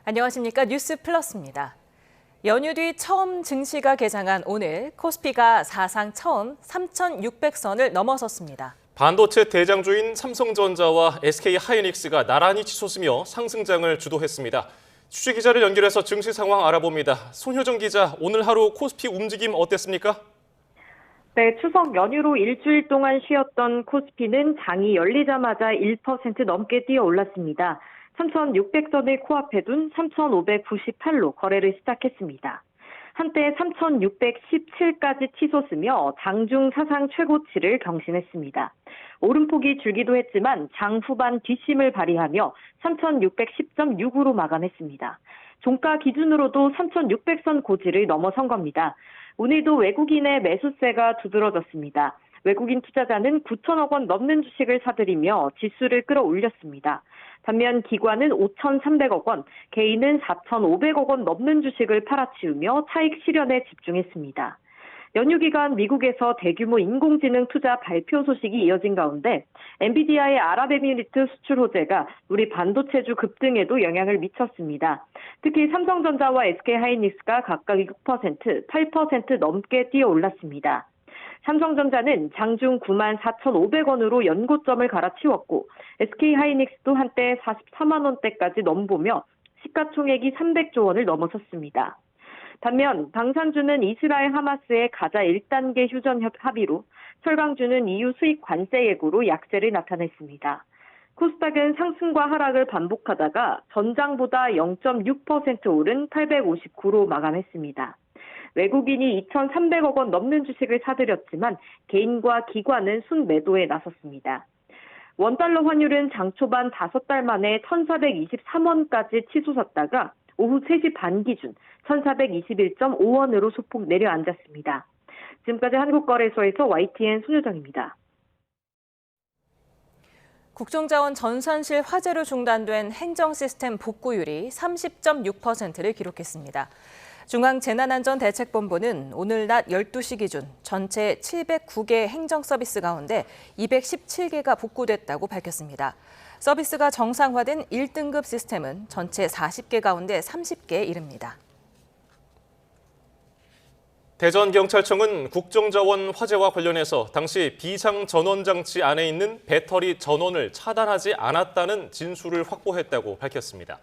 안녕하십니까. 뉴스 플러스입니다. 연휴 뒤 처음 증시가 개장한 오늘 코스피가 사상 처음 3,600선을 넘어섰습니다. 반도체 대장주인 삼성전자와 SK하이닉스가 나란히 치솟으며 상승장을 주도했습니다. 취재기자를 연결해서 증시 상황 알아봅니다. 손효정 기자, 오늘 하루 코스피 움직임 어땠습니까? 네, 추석 연휴로 일주일 동안 쉬었던 코스피는 장이 열리자마자 1% 넘게 뛰어 올랐습니다. 3,600선을 코앞에 둔 3,598로 거래를 시작했습니다. 한때 3,617까지 치솟으며 장중 사상 최고치를 경신했습니다. 오름폭이 줄기도 했지만 장 후반 뒷심을 발휘하며 3,610.6으로 마감했습니다. 종가 기준으로도 3,600선 고지를 넘어선 겁니다. 오늘도 외국인의 매수세가 두드러졌습니다. 외국인 투자자는 9천억 원 넘는 주식을 사들이며 지수를 끌어올렸습니다. 반면 기관은 5,300억 원, 개인은 4,500억 원 넘는 주식을 팔아치우며 차익 실현에 집중했습니다. 연휴 기간 미국에서 대규모 인공지능 투자 발표 소식이 이어진 가운데 엔비디아의 아랍에미리트 수출 호재가 우리 반도체주 급등에도 영향을 미쳤습니다. 특히 삼성전자와 SK하이닉스가 각각 6%, 8% 넘게 뛰어 올랐습니다. 삼성전자는 장중 94,500원으로 연고점을 갈아치웠고 SK하이닉스도 한때 44만 원대까지 넘보며 시가총액이 300조 원을 넘어섰습니다. 반면 방산주는 이스라엘 하마스의 가자 1단계 휴전 합의로, 철강주는 EU 수입 관세 예고로 약세를 나타냈습니다. 코스닥은 상승과 하락을 반복하다가 전장보다 0.6% 오른 859로 마감했습니다. 외국인이 2,300억 원 넘는 주식을 사들였지만 개인과 기관은 순매도에 나섰습니다. 원달러 환율은 장 초반 5달 만에 1,423원까지 치솟았다가 오후 3시 반 기준 1,421.5원으로 소폭 내려앉았습니다. 지금까지 한국거래소에서 YTN 손효정입니다. 국정자원 전산실 화재로 중단된 행정 시스템 복구율이 30.6%를 기록했습니다. 중앙재난안전대책본부는 오늘 낮 12시 기준 전체 709개 행정 서비스 가운데 217개가 복구됐다고 밝혔습니다. 서비스가 정상화된 1등급 시스템은 전체 40개 가운데 30개에 이릅니다. 대전경찰청은 국정자원 화재와 관련해서 당시 비상전원장치 안에 있는 배터리 전원을 차단하지 않았다는 진술을 확보했다고 밝혔습니다.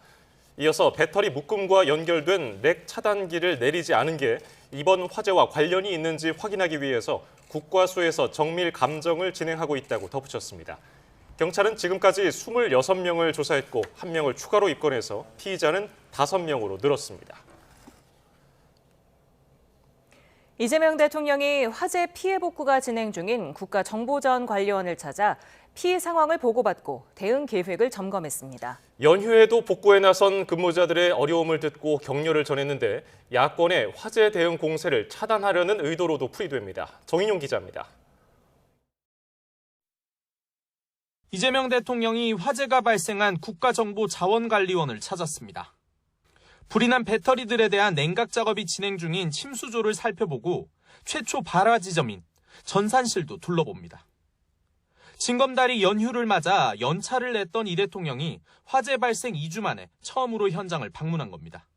이어서 배터리 묶음과 연결된 렉 차단기를 내리지 않은 게 이번 화재와 관련이 있는지 확인하기 위해서 국과수에서 정밀 감정을 진행하고 있다고 덧붙였습니다. 경찰은 지금까지 26명을 조사했고 1명을 추가로 입건해서 피의자는 5명으로 늘었습니다. 이재명 대통령이 화재 피해 복구가 진행 중인 국가정보자원관리원을 찾아 피해 상황을 보고받고 대응 계획을 점검했습니다. 연휴에도 복구에 나선 근무자들의 어려움을 듣고 격려를 전했는데 야권의 화재 대응 공세를 차단하려는 의도로도 풀이됩니다. 정인용 기자입니다. 이재명 대통령이 화재가 발생한 국가정보자원관리원을 찾았습니다. 불이 난 배터리들에 대한 냉각 작업이 진행 중인 침수조를 살펴보고 최초 발화 지점인 전산실도 둘러봅니다. 징검다리 연휴를 맞아 연차를 냈던 이 대통령이 화재 발생 2주 만에 처음으로 현장을 방문한 겁니다.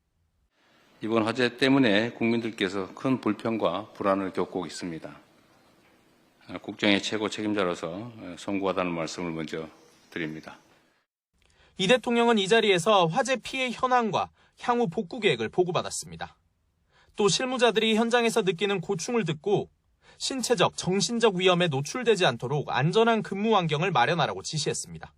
이번 화재 때문에 국민들께서 큰 불편과 불안을 겪고 있습니다. 국정의 최고 책임자로서 송구하다는 말씀을 먼저 드립니다. 이 대통령은 이 자리에서 화재 피해 현황과 향후 복구 계획을 보고받았습니다. 또 실무자들이 현장에서 느끼는 고충을 듣고 신체적, 정신적 위험에 노출되지 않도록 안전한 근무 환경을 마련하라고 지시했습니다.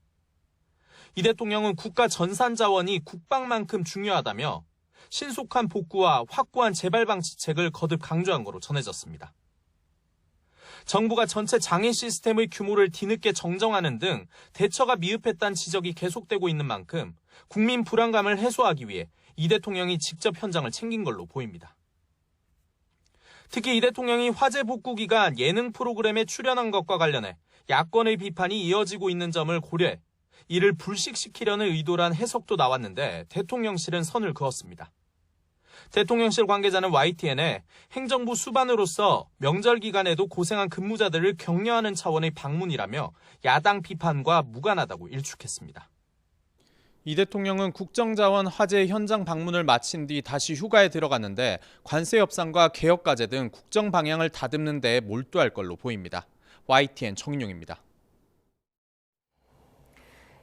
이 대통령은 국가 전산 자원이 국방만큼 중요하다며 신속한 복구와 확고한 재발 방지책을 거듭 강조한 거로 전해졌습니다. 정부가 전체 장애 시스템의 규모를 뒤늦게 정정하는 등 대처가 미흡했다는 지적이 계속되고 있는 만큼 국민 불안감을 해소하기 위해 이 대통령이 직접 현장을 챙긴 걸로 보입니다. 특히 이 대통령이 화재 복구 기간 예능 프로그램에 출연한 것과 관련해 야권의 비판이 이어지고 있는 점을 고려해 이를 불식시키려는 의도란 해석도 나왔는데 대통령실은 선을 그었습니다. 대통령실 관계자는 YTN에 행정부 수반으로서 명절 기간에도 고생한 근무자들을 격려하는 차원의 방문이라며 야당 비판과 무관하다고 일축했습니다. 이 대통령은 국정자원 화재 현장 방문을 마친 뒤 다시 휴가에 들어갔는데 관세 협상과 개혁 과제 등 국정 방향을 다듬는 데 몰두할 걸로 보입니다. YTN 정인용입니다.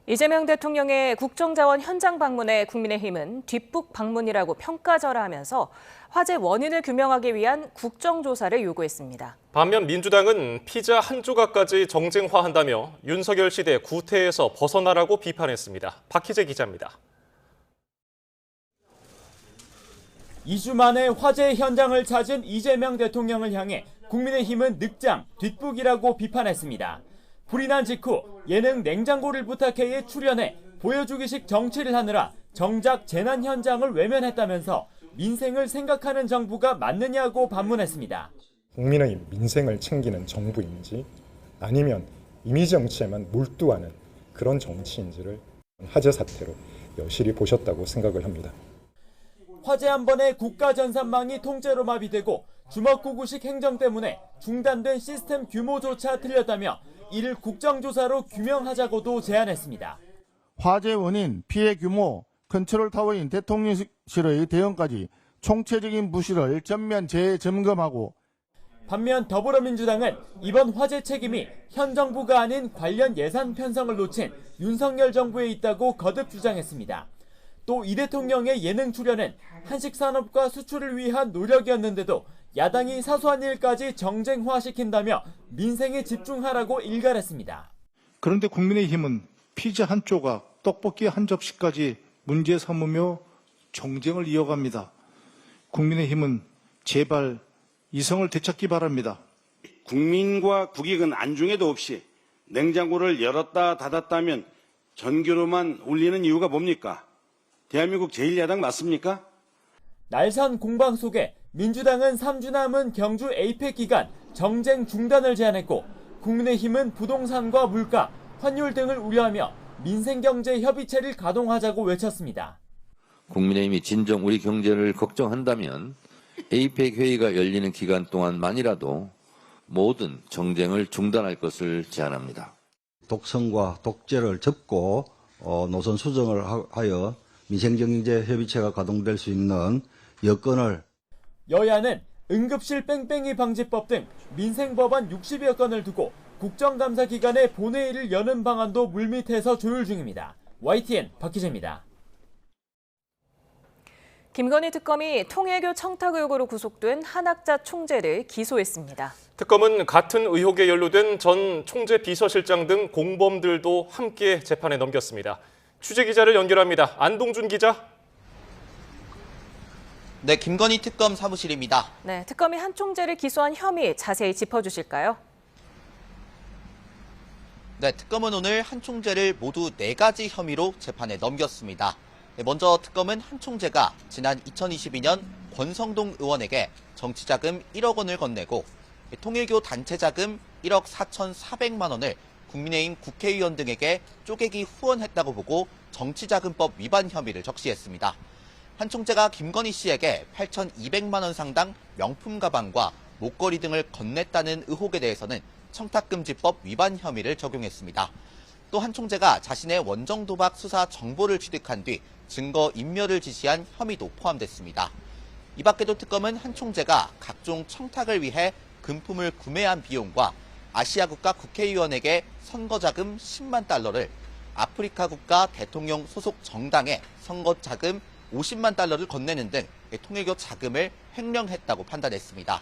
이재명 대통령의 국정자원 현장 방문에 국민의힘은 뒷북 방문이라고 평가절하하면서 화재 원인을 규명하기 위한 국정조사를 요구했습니다. 반면 민주당은 피자 한 조각까지 정쟁화한다며 윤석열 시대 구태에서 벗어나라고 비판했습니다. 박희재 기자입니다. 2주 만에 화재 현장을 찾은 이재명 대통령을 향해 국민의힘은 늑장, 뒷북이라고 비판했습니다. 불이 난 직후 예능 냉장고를 부탁해에 출연해 보여주기식 정치를 하느라 정작 재난 현장을 외면했다면서 민생을 생각하는 정부가 맞느냐고 반문했습니다. 국민의 민생을 챙기는 정부인지 아니면 이미지 정치에만 몰두하는 그런 정치인지를 화재 사태로 여실히 보셨다고 생각을 합니다. 화재 한 번에 국가 전산망이 통째로 마비되고 주먹구구식 행정 때문에 중단된 시스템 규모조차 틀렸다며 이를 국정조사로 규명하자고도 제안했습니다. 화재 원인, 피해 규모, 컨트롤타워인 대통령실의 대응까지 총체적인 부실을 전면 재점검하고 반면 더불어민주당은 이번 화재 책임이 현 정부가 아닌 관련 예산 편성을 놓친 윤석열 정부에 있다고 거듭 주장했습니다. 또 이 대통령의 예능 출연은 한식산업과 수출을 위한 노력이었는데도 야당이 사소한 일까지 정쟁화시킨다며 민생에 집중하라고 일갈했습니다. 그런데 국민의힘은 피자 한 조각, 떡볶이 한 접시까지 문제 삼으며 정쟁을 이어갑니다. 국민의힘은 제발 이성을 되찾기 바랍니다. 국민과 국익은 안중에도 없이 냉장고를 열었다 닫았다면 전교로만 울리는 이유가 뭡니까? 대한민국 제1야당 맞습니까? 날선 공방 속에 민주당은 3주 남은 경주 에이펙 기간 정쟁 중단을 제안했고 국민의힘은 부동산과 물가, 환율 등을 우려하며 민생경제협의체를 가동하자고 외쳤습니다. 국민의힘이 진정 우리 경제를 걱정한다면 에이펙 회의가 열리는 기간 동안만이라도 모든 정쟁을 중단할 것을 제안합니다. 독선과 독재를 접고 노선 수정을 하여 민생경제협의체가 가동될 수 있는 여건을 여야는 응급실 뺑뺑이 방지법 등 민생법안 60여 건을 두고 국정감사 기간에 본회의를 여는 방안도 물밑에서 조율 중입니다. YTN 박희재입니다. 김건희 특검이 통일교 청탁 의혹으로 구속된 한학자 총재를 기소했습니다. 특검은 같은 의혹에 연루된 전 총재 비서실장 등 공범들도 함께 재판에 넘겼습니다. 취재기자를 연결합니다. 안동준 기자. 네, 김건희 특검 사무실입니다. 네, 특검이 한 총재를 기소한 혐의 자세히 짚어주실까요? 네, 특검은 오늘 한 총재를 모두 4가지 혐의로 재판에 넘겼습니다. 네, 먼저 특검은 한 총재가 지난 2022년 권성동 의원에게 정치자금 1억 원을 건네고 통일교 단체 자금 1억 4,400만 원을 국민의힘 국회의원 등에게 쪼개기 후원했다고 보고 정치자금법 위반 혐의를 적시했습니다. 한 총재가 김건희 씨에게 8,200만 원 상당 명품 가방과 목걸이 등을 건넸다는 의혹에 대해서는 청탁금지법 위반 혐의를 적용했습니다. 또 한 총재가 자신의 원정도박 수사 정보를 취득한 뒤 증거 인멸을 지시한 혐의도 포함됐습니다. 이 밖에도 특검은 한 총재가 각종 청탁을 위해 금품을 구매한 비용과 아시아 국가 국회의원에게 선거자금 10만 달러를 아프리카 국가 대통령 소속 정당에 선거자금 50만 달러를 건네는 등 통일교 자금을 횡령했다고 판단했습니다.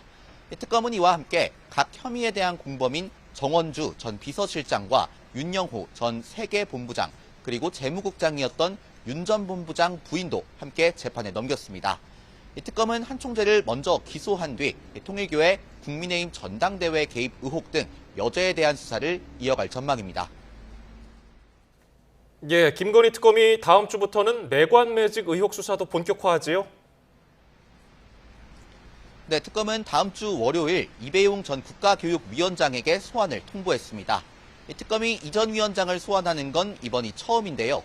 특검은 이와 함께 각 혐의에 대한 공범인 정원주 전 비서실장과 윤영호 전 세계본부장 그리고 재무국장이었던 윤 전 본부장 부인도 함께 재판에 넘겼습니다. 특검은 한 총재를 먼저 기소한 뒤 통일교의 국민의힘 전당대회 개입 의혹 등 여죄에 대한 수사를 이어갈 전망입니다. 예, 김건희 특검이 다음 주부터는 매관 매직 의혹 수사도 본격화하지요? 네, 특검은 다음 주 월요일 이배용 전 국가교육위원장에게 소환을 통보했습니다. 특검이 이 전 위원장을 소환하는 건 이번이 처음인데요.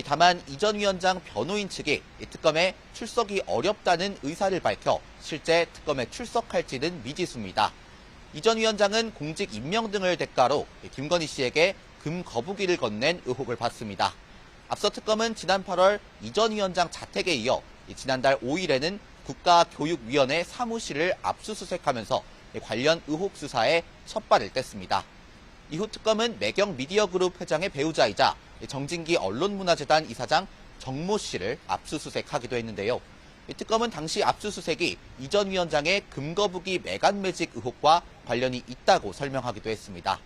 다만 이 전 위원장 변호인 측이 특검에 출석이 어렵다는 의사를 밝혀 실제 특검에 출석할지는 미지수입니다. 이 전 위원장은 공직 임명 등을 대가로 김건희 씨에게 금 거부기를 건넨 의혹을 받습니다. 앞서 특검은 지난 8월 이 전 위원장 자택에 이어 지난달 5일에는 국가교육위원회 사무실을 압수수색하면서 관련 의혹 수사에 첫발을 뗐습니다. 이후 특검은 매경 미디어그룹 회장의 배우자이자 정진기 언론문화재단 이사장 정모 씨를 압수수색하기도 했는데요. 특검은 당시 압수수색이 이 전 위원장의 금거북이 매간 매직 의혹과 관련이 있다고 설명하기도 했습니다.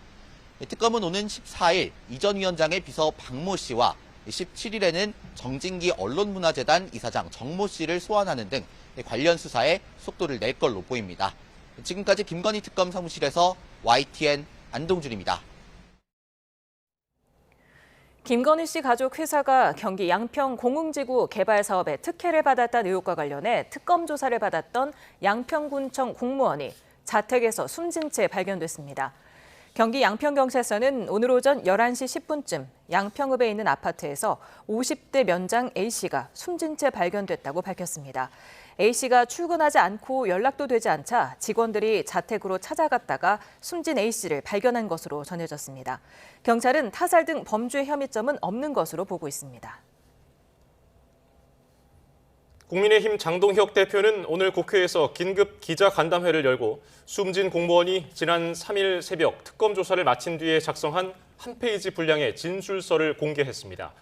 특검은 오는 14일 이 전 위원장의 비서 박모 씨와 17일에는 정진기 언론문화재단 이사장 정모 씨를 소환하는 등 관련 수사에 속도를 낼 걸로 보입니다. 지금까지 김건희 특검 사무실에서 YTN 안동준입니다. 김건희 씨 가족 회사가 경기 양평 공흥지구 개발 사업에 특혜를 받았다는 의혹과 관련해 특검 조사를 받았던 양평군청 공무원이 자택에서 숨진 채 발견됐습니다. 경기 양평경찰서는 오늘 오전 11시 10분쯤 양평읍에 있는 아파트에서 50대 면장 A씨가 숨진 채 발견됐다고 밝혔습니다. A씨가 출근하지 않고 연락도 되지 않자 직원들이 자택으로 찾아갔다가 숨진 A씨를 발견한 것으로 전해졌습니다. 경찰은 타살 등 범죄 혐의점은 없는 것으로 보고 있습니다. 국민의힘 장동혁 대표는 오늘 국회에서 긴급 기자간담회를 열고 숨진 공무원이 지난 3일 새벽 특검 조사를 마친 뒤에 작성한 한 페이지 분량의 진술서를 공개했습니다.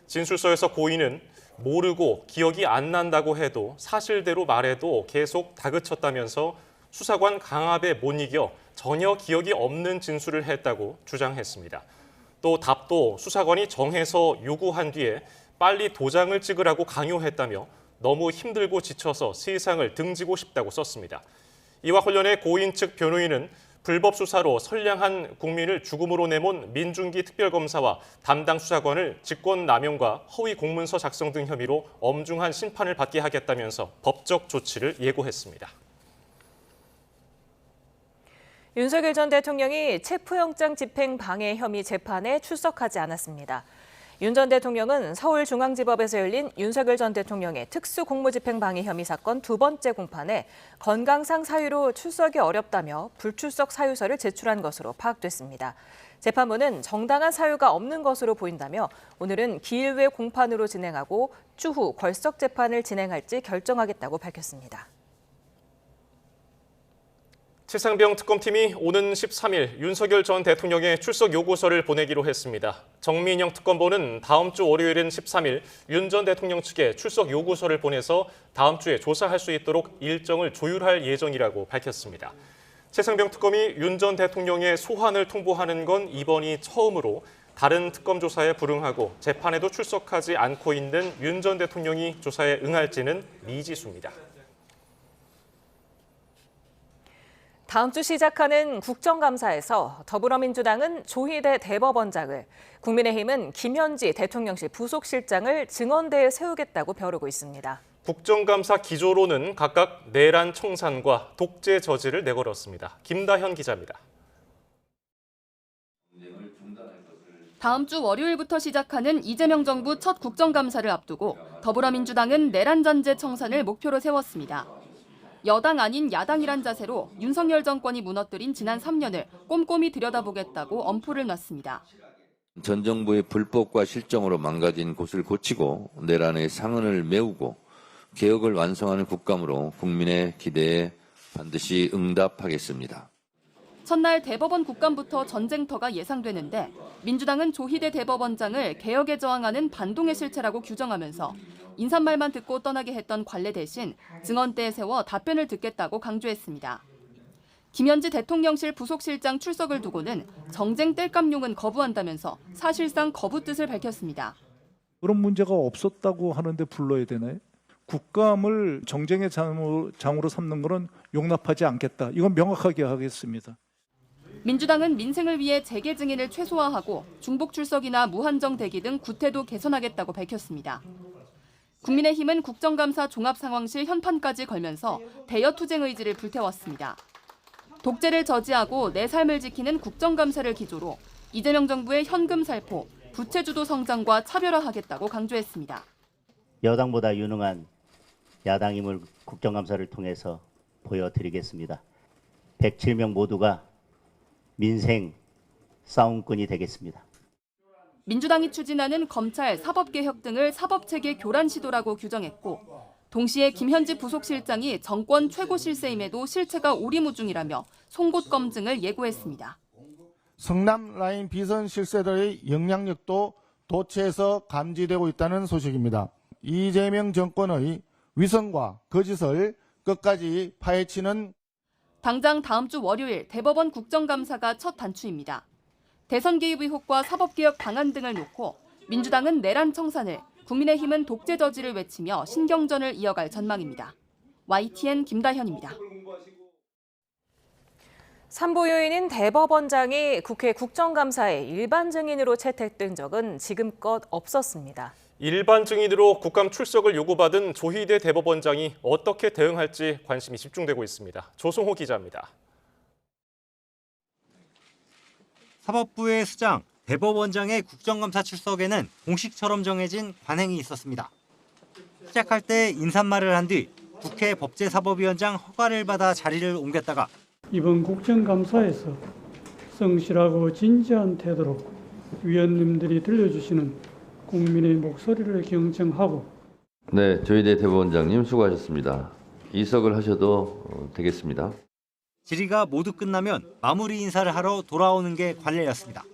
진술서에서 고인은 모르고 기억이 안 난다고 해도 사실대로 말해도 계속 다그쳤다면서 수사관 강압에 못 이겨 전혀 기억이 없는 진술을 했다고 주장했습니다. 또 답도 수사관이 정해서 요구한 뒤에 빨리 도장을 찍으라고 강요했다며 너무 힘들고 지쳐서 세상을 등지고 싶다고 썼습니다. 이와 관련해 고인 측 변호인은 불법 수사로 선량한 국민을 죽음으로 내몬 민중기 특별검사와 담당 수사관을 직권남용과 허위 공문서 작성 등 혐의로 엄중한 심판을 받게 하겠다면서 법적 조치를 예고했습니다. 윤석열 전 대통령이 체포영장 집행 방해 혐의 재판에 출석하지 않았습니다. 윤 전 대통령은 서울중앙지법에서 열린 윤석열 전 대통령의 특수공무집행방해 혐의 사건 두 번째 공판에 건강상 사유로 출석이 어렵다며 불출석 사유서를 제출한 것으로 파악됐습니다. 재판부는 정당한 사유가 없는 것으로 보인다며 오늘은 기일 외 공판으로 진행하고 추후 걸석 재판을 진행할지 결정하겠다고 밝혔습니다. 최상병 특검팀이 오는 13일 윤석열 전 대통령의 출석 요구서를 보내기로 했습니다. 정민영 특검보는 다음 주 월요일인 13일 윤 전 대통령 측에 출석 요구서를 보내서 다음 주에 조사할 수 있도록 일정을 조율할 예정이라고 밝혔습니다. 최상병 특검이 윤 전 대통령의 소환을 통보하는 건 이번이 처음으로 다른 특검 조사에 불응하고 재판에도 출석하지 않고 있는 윤 전 대통령이 조사에 응할지는 미지수입니다. 다음 주 시작하는 국정감사에서 더불어민주당은 조희대 대법원장을, 국민의힘은 김현지 대통령실 부속실장을 증언대에 세우겠다고 벼르고 있습니다. 국정감사 기조로는 각각 내란 청산과 독재 저지를 내걸었습니다. 김다현 기자입니다. 다음 주 월요일부터 시작하는 이재명 정부 첫 국정감사를 앞두고 더불어민주당은 내란 잔재 청산을 목표로 세웠습니다. 여당 아닌 야당이란 자세로 윤석열 정권이 무너뜨린 지난 3년을 꼼꼼히 들여다보겠다고 엄포를 놨습니다. 전 정부의 불법과 실정으로 망가진 곳을 고치고 내란의 상흔을 메우고 개혁을 완성하는 국감으로 국민의 기대에 반드시 응답하겠습니다. 첫날 대법원 국감부터 전쟁터가 예상되는데 민주당은 조희대 대법원장을 개혁에 저항하는 반동의 실체라고 규정하면서 인사말만 듣고 떠나게 했던 관례 대신 증언대에 세워 답변을 듣겠다고 강조했습니다. 김현지 대통령실 부속실장 출석을 두고는 정쟁 땔감용은 거부한다면서 사실상 거부 뜻을 밝혔습니다. 그런 문제가 없었다고 하는데 불러야 되나요? 국감을 정쟁의 장으로 삼는 것은 용납하지 않겠다. 이건 명확하게 하겠습니다. 민주당은 민생을 위해 재계 증인을 최소화하고 중복 출석이나 무한정 대기 등 구태도 개선하겠다고 밝혔습니다. 국민의힘은 국정감사 종합상황실 현판까지 걸면서 대여 투쟁 의지를 불태웠습니다. 독재를 저지하고 내 삶을 지키는 국정감사를 기조로 이재명 정부의 현금 살포, 부채주도 성장과 차별화하겠다고 강조했습니다. 여당보다 유능한 야당임을 국정감사를 통해서 보여드리겠습니다. 107명 모두가 민생 싸움꾼이 되겠습니다. 민주당이 추진하는 검찰 사법개혁 등을 사법체계 교란 시도라고 규정했고 동시에 김현지 부속실장이 정권 최고 실세임에도 실체가 오리무중이라며 송곳 검증을 예고했습니다. 성남 라인 비선 실세들의 영향력도 도처에서 감지되고 있다는 소식입니다. 이재명 정권의 위선과 거짓을 끝까지 파헤치는 당장 다음 주 월요일 대법원 국정감사가 첫 단추입니다. 대선 개입 의혹과 사법개혁 방안 등을 놓고 민주당은 내란 청산을, 국민의힘은 독재 저지를 외치며 신경전을 이어갈 전망입니다. YTN 김다현입니다. 삼부유인인 대법원장이 국회 국정감사에 일반 증인으로 채택된 적은 지금껏 없었습니다. 일반 증인으로 국감 출석을 요구받은 조희대 대법원장이 어떻게 대응할지 관심이 집중되고 있습니다. 조성호 기자입니다. 사법부의 수장, 대법원장의 국정감사 출석에는 공식처럼 정해진 관행이 있었습니다. 시작할 때 인사말을 한 뒤 국회 법제사법위원장 허가를 받아 자리를 옮겼다가 이번 국정감사에서 성실하고 진지한 태도로 위원님들이 들려주시는 국민의 목소리를 경청하고 네, 조희대 대법원장님 수고하셨습니다. 이석을 하셔도 되겠습니다. 질의가 모두 끝나면 마무리 인사를 하러 돌아오는 게 관례였습니다.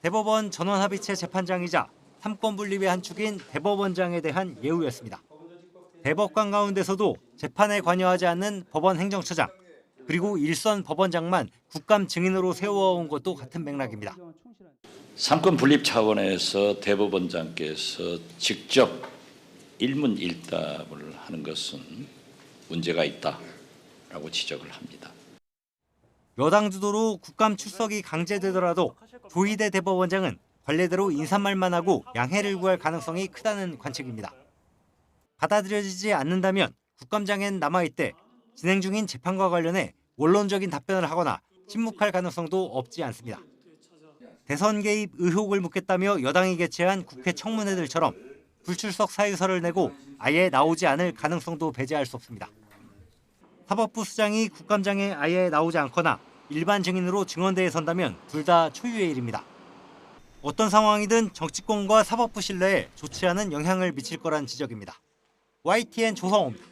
대법원 전원합의체 재판장이자 삼권 분립의 한 축인 대법원장에 대한 예우였습니다. 대법관 가운데서도 재판에 관여하지 않는 법원 행정처장, 그리고 일선 법원장만 국감 증인으로 세워온 것도 같은 맥락입니다. 삼권 분립 차원에서 대법원장께서 직접 일문일답을 하는 것은 문제가 있다라고 지적을 합니다. 여당 주도로 국감 출석이 강제되더라도 조희대 대법원장은 관례대로 인사말만 하고 양해를 구할 가능성이 크다는 관측입니다. 받아들여지지 않는다면 국감장엔 남아있되 진행 중인 재판과 관련해 원론적인 답변을 하거나 침묵할 가능성도 없지 않습니다. 대선 개입 의혹을 묻겠다며 여당이 개최한 국회 청문회들처럼 불출석 사유서를 내고 아예 나오지 않을 가능성도 배제할 수 없습니다. 사법부 수장이 국감장에 아예 나오지 않거나 일반 증인으로 증언대에 선다면 둘 다 초유의 일입니다. 어떤 상황이든 정치권과 사법부 신뢰에 좋지 않은 영향을 미칠 거란 지적입니다. YTN 조성호입니다.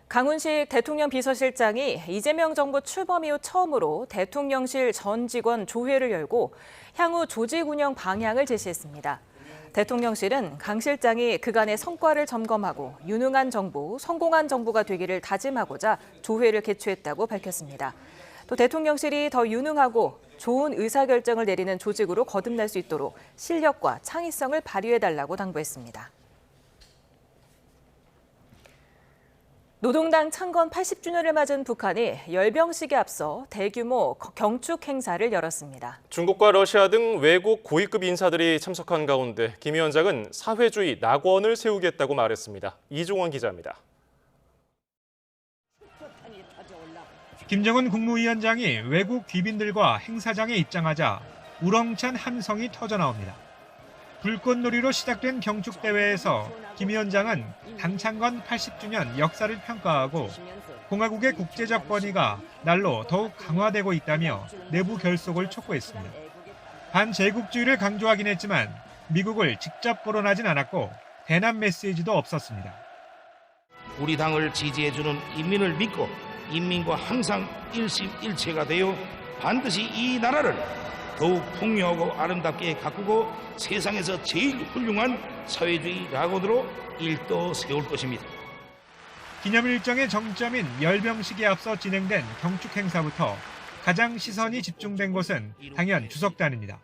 강훈식 대통령 비서실장이 이재명 정부 출범 이후 처음으로 대통령실 전 직원 조회를 열고 향후 조직 운영 방향을 제시했습니다. 대통령실은 강 실장이 그간의 성과를 점검하고 유능한 정부, 성공한 정부가 되기를 다짐하고자 조회를 개최했다고 밝혔습니다. 또 대통령실이 더 유능하고 좋은 의사결정을 내리는 조직으로 거듭날 수 있도록 실력과 창의성을 발휘해달라고 당부했습니다. 노동당 창건 80주년을 맞은 북한이 열병식에 앞서 대규모 경축 행사를 열었습니다. 중국과 러시아 등 외국 고위급 인사들이 참석한 가운데 김 위원장은 사회주의 낙원을 세우겠다고 말했습니다. 이종원 기자입니다. 김정은 국무위원장이 외국 귀빈들과 행사장에 입장하자 우렁찬 함성이 터져나옵니다. 불꽃놀이로 시작된 경축대회에서 김 위원장은 당 창건 80주년 역사를 평가하고 공화국의 국제적 권위가 날로 더욱 강화되고 있다며 내부 결속을 촉구했습니다. 반제국주의를 강조하긴 했지만 미국을 직접 거론하진 않았고 대남 메시지도 없었습니다. 우리 당을 지지해주는 인민을 믿고 인민과 항상 일심일체가 되어 반드시 이 나라를 더욱 풍요하고 아름답게 가꾸고 세상에서 제일 훌륭한 사회주의 낙원으로 일도 세울 것입니다. 기념일정의 정점인 열병식에 앞서 진행된 경축 행사부터 가장 시선이 집중된 곳은 당연 주석단입니다.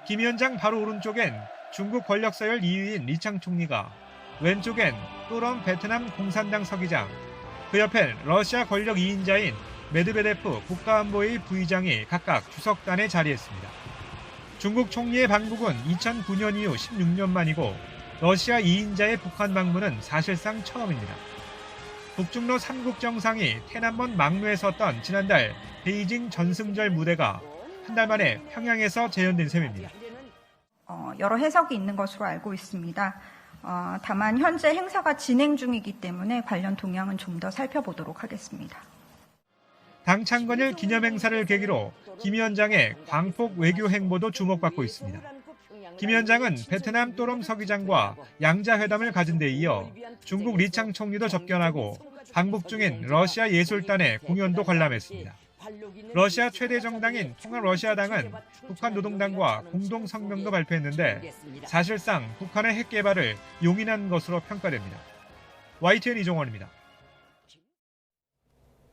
김 위원장 바로 오른쪽엔 중국 권력 서열 2위인 리창 총리가, 왼쪽엔 또런 베트남 공산당 서기장, 그 옆엔 러시아 권력 2인자인 메드베데프 국가안보회의 부의장이 각각 주석단에 자리했습니다. 중국 총리의 방북은 2009년 이후 16년 만이고 러시아 2인자의 북한 방문은 사실상 처음입니다. 북중러 3국 정상이天安문 막루에 섰던 지난달 베이징 전승절 무대가 한 달 만에 평양에서 재현된 셈입니다. 여러 해석이 있는 것으로 알고 있습니다. 다만 현재 행사가 진행 중이기 때문에 관련 동향은 좀 더 살펴보도록 하겠습니다. 당 창건일 기념행사를 계기로 김 위원장의 광폭 외교 행보도 주목받고 있습니다. 김 위원장은 베트남 또롬 서기장과 양자회담을 가진 데 이어 중국 리창 총리도 접견하고 방북 중인 러시아 예술단의 공연도 관람했습니다. 러시아 최대 정당인 통합러시아당은 북한 노동당과 공동 성명도 발표했는데 사실상 북한의 핵 개발을 용인한 것으로 평가됩니다. YTN 이종원입니다.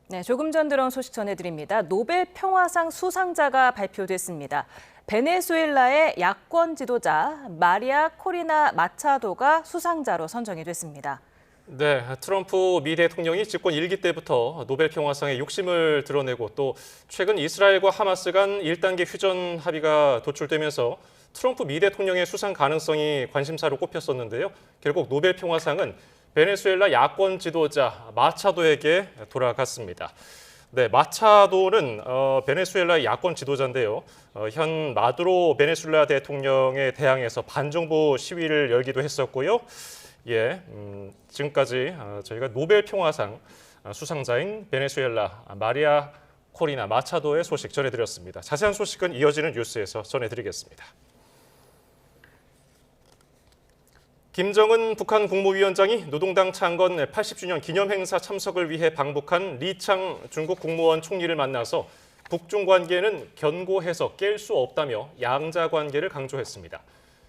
네, 조금 전 들어온 소식 전해드립니다. 노벨 평화상 수상자가 발표됐습니다. 베네수엘라의 야권 지도자 마리아 코리나 마차도가 수상자로 선정이 됐습니다. 네, 트럼프 미 대통령이 집권 1기 때부터 노벨 평화상에 욕심을 드러내고 또 최근 이스라엘과 하마스 간 1단계 휴전 합의가 도출되면서 트럼프 미 대통령의 수상 가능성이 관심사로 꼽혔었는데요. 결국 노벨 평화상은 베네수엘라 야권 지도자 마차도에게 돌아갔습니다. 네, 마차도는 베네수엘라의 야권 지도자인데요. 현 마두로 베네수엘라 대통령에 대항해서 반정부 시위를 열기도 했었고요. 예, 지금까지 저희가 노벨 평화상 수상자인 베네수엘라 마리아 코리나 마차도의 소식 전해드렸습니다. 자세한 소식은 이어지는 뉴스에서 전해드리겠습니다. 김정은 북한 국무위원장이 노동당 창건 80주년 기념행사 참석을 위해 방북한 리창 중국 국무원 총리를 만나서 북중 관계는 견고해서 깰 수 없다며 양자 관계를 강조했습니다.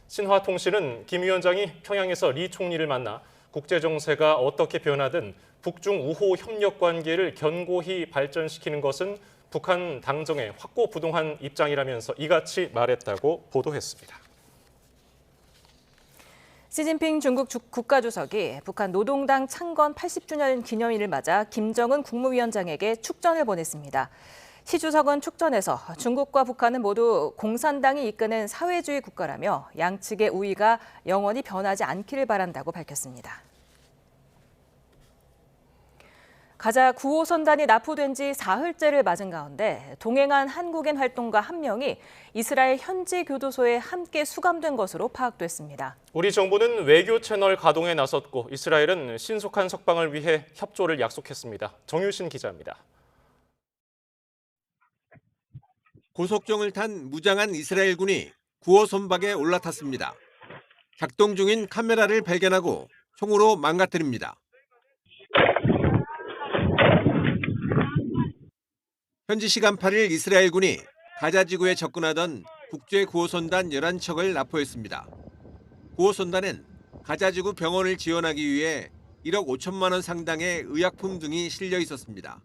신화통신은 김 위원장이 평양에서 리 총리를 만나 국제 정세가 어떻게 변하든 북중 우호 협력 관계를 견고히 발전시키는 것은 북한 당정의 확고부동한 입장이라면서 이같이 말했다고 보도했습니다. 시진핑 중국 국가주석이 북한 노동당 창건 80주년 기념일을 맞아 김정은 국무위원장에게 축전을 보냈습니다. 시 주석은 축전에서 중국과 북한은 모두 공산당이 이끄는 사회주의 국가라며 양측의 우위가 영원히 변하지 않기를 바란다고 밝혔습니다. 가자 9호 선단이 납포된 지 사흘째를 맞은 가운데 동행한 한국인 활동가 1명이 이스라엘 현지 교도소에 함께 수감된 것으로 파악됐습니다. 우리 정부는 외교 채널 가동에 나섰고 이스라엘은 신속한 석방을 위해 협조를 약속했습니다. 정유신 기자입니다. 고속정을 탄 무장한 이스라엘군이 9호 선박에 올라탔습니다. 작동 중인 카메라를 발견하고 총으로 망가뜨립니다. 현지 시간 8일 이스라엘군이 가자 지구에 접근하던 국제 9호선단 11척을 납포했습니다. 9호선단엔 가자 지구 병원을 지원하기 위해 1억 5천만 원 상당의 의약품 등이 실려 있었습니다.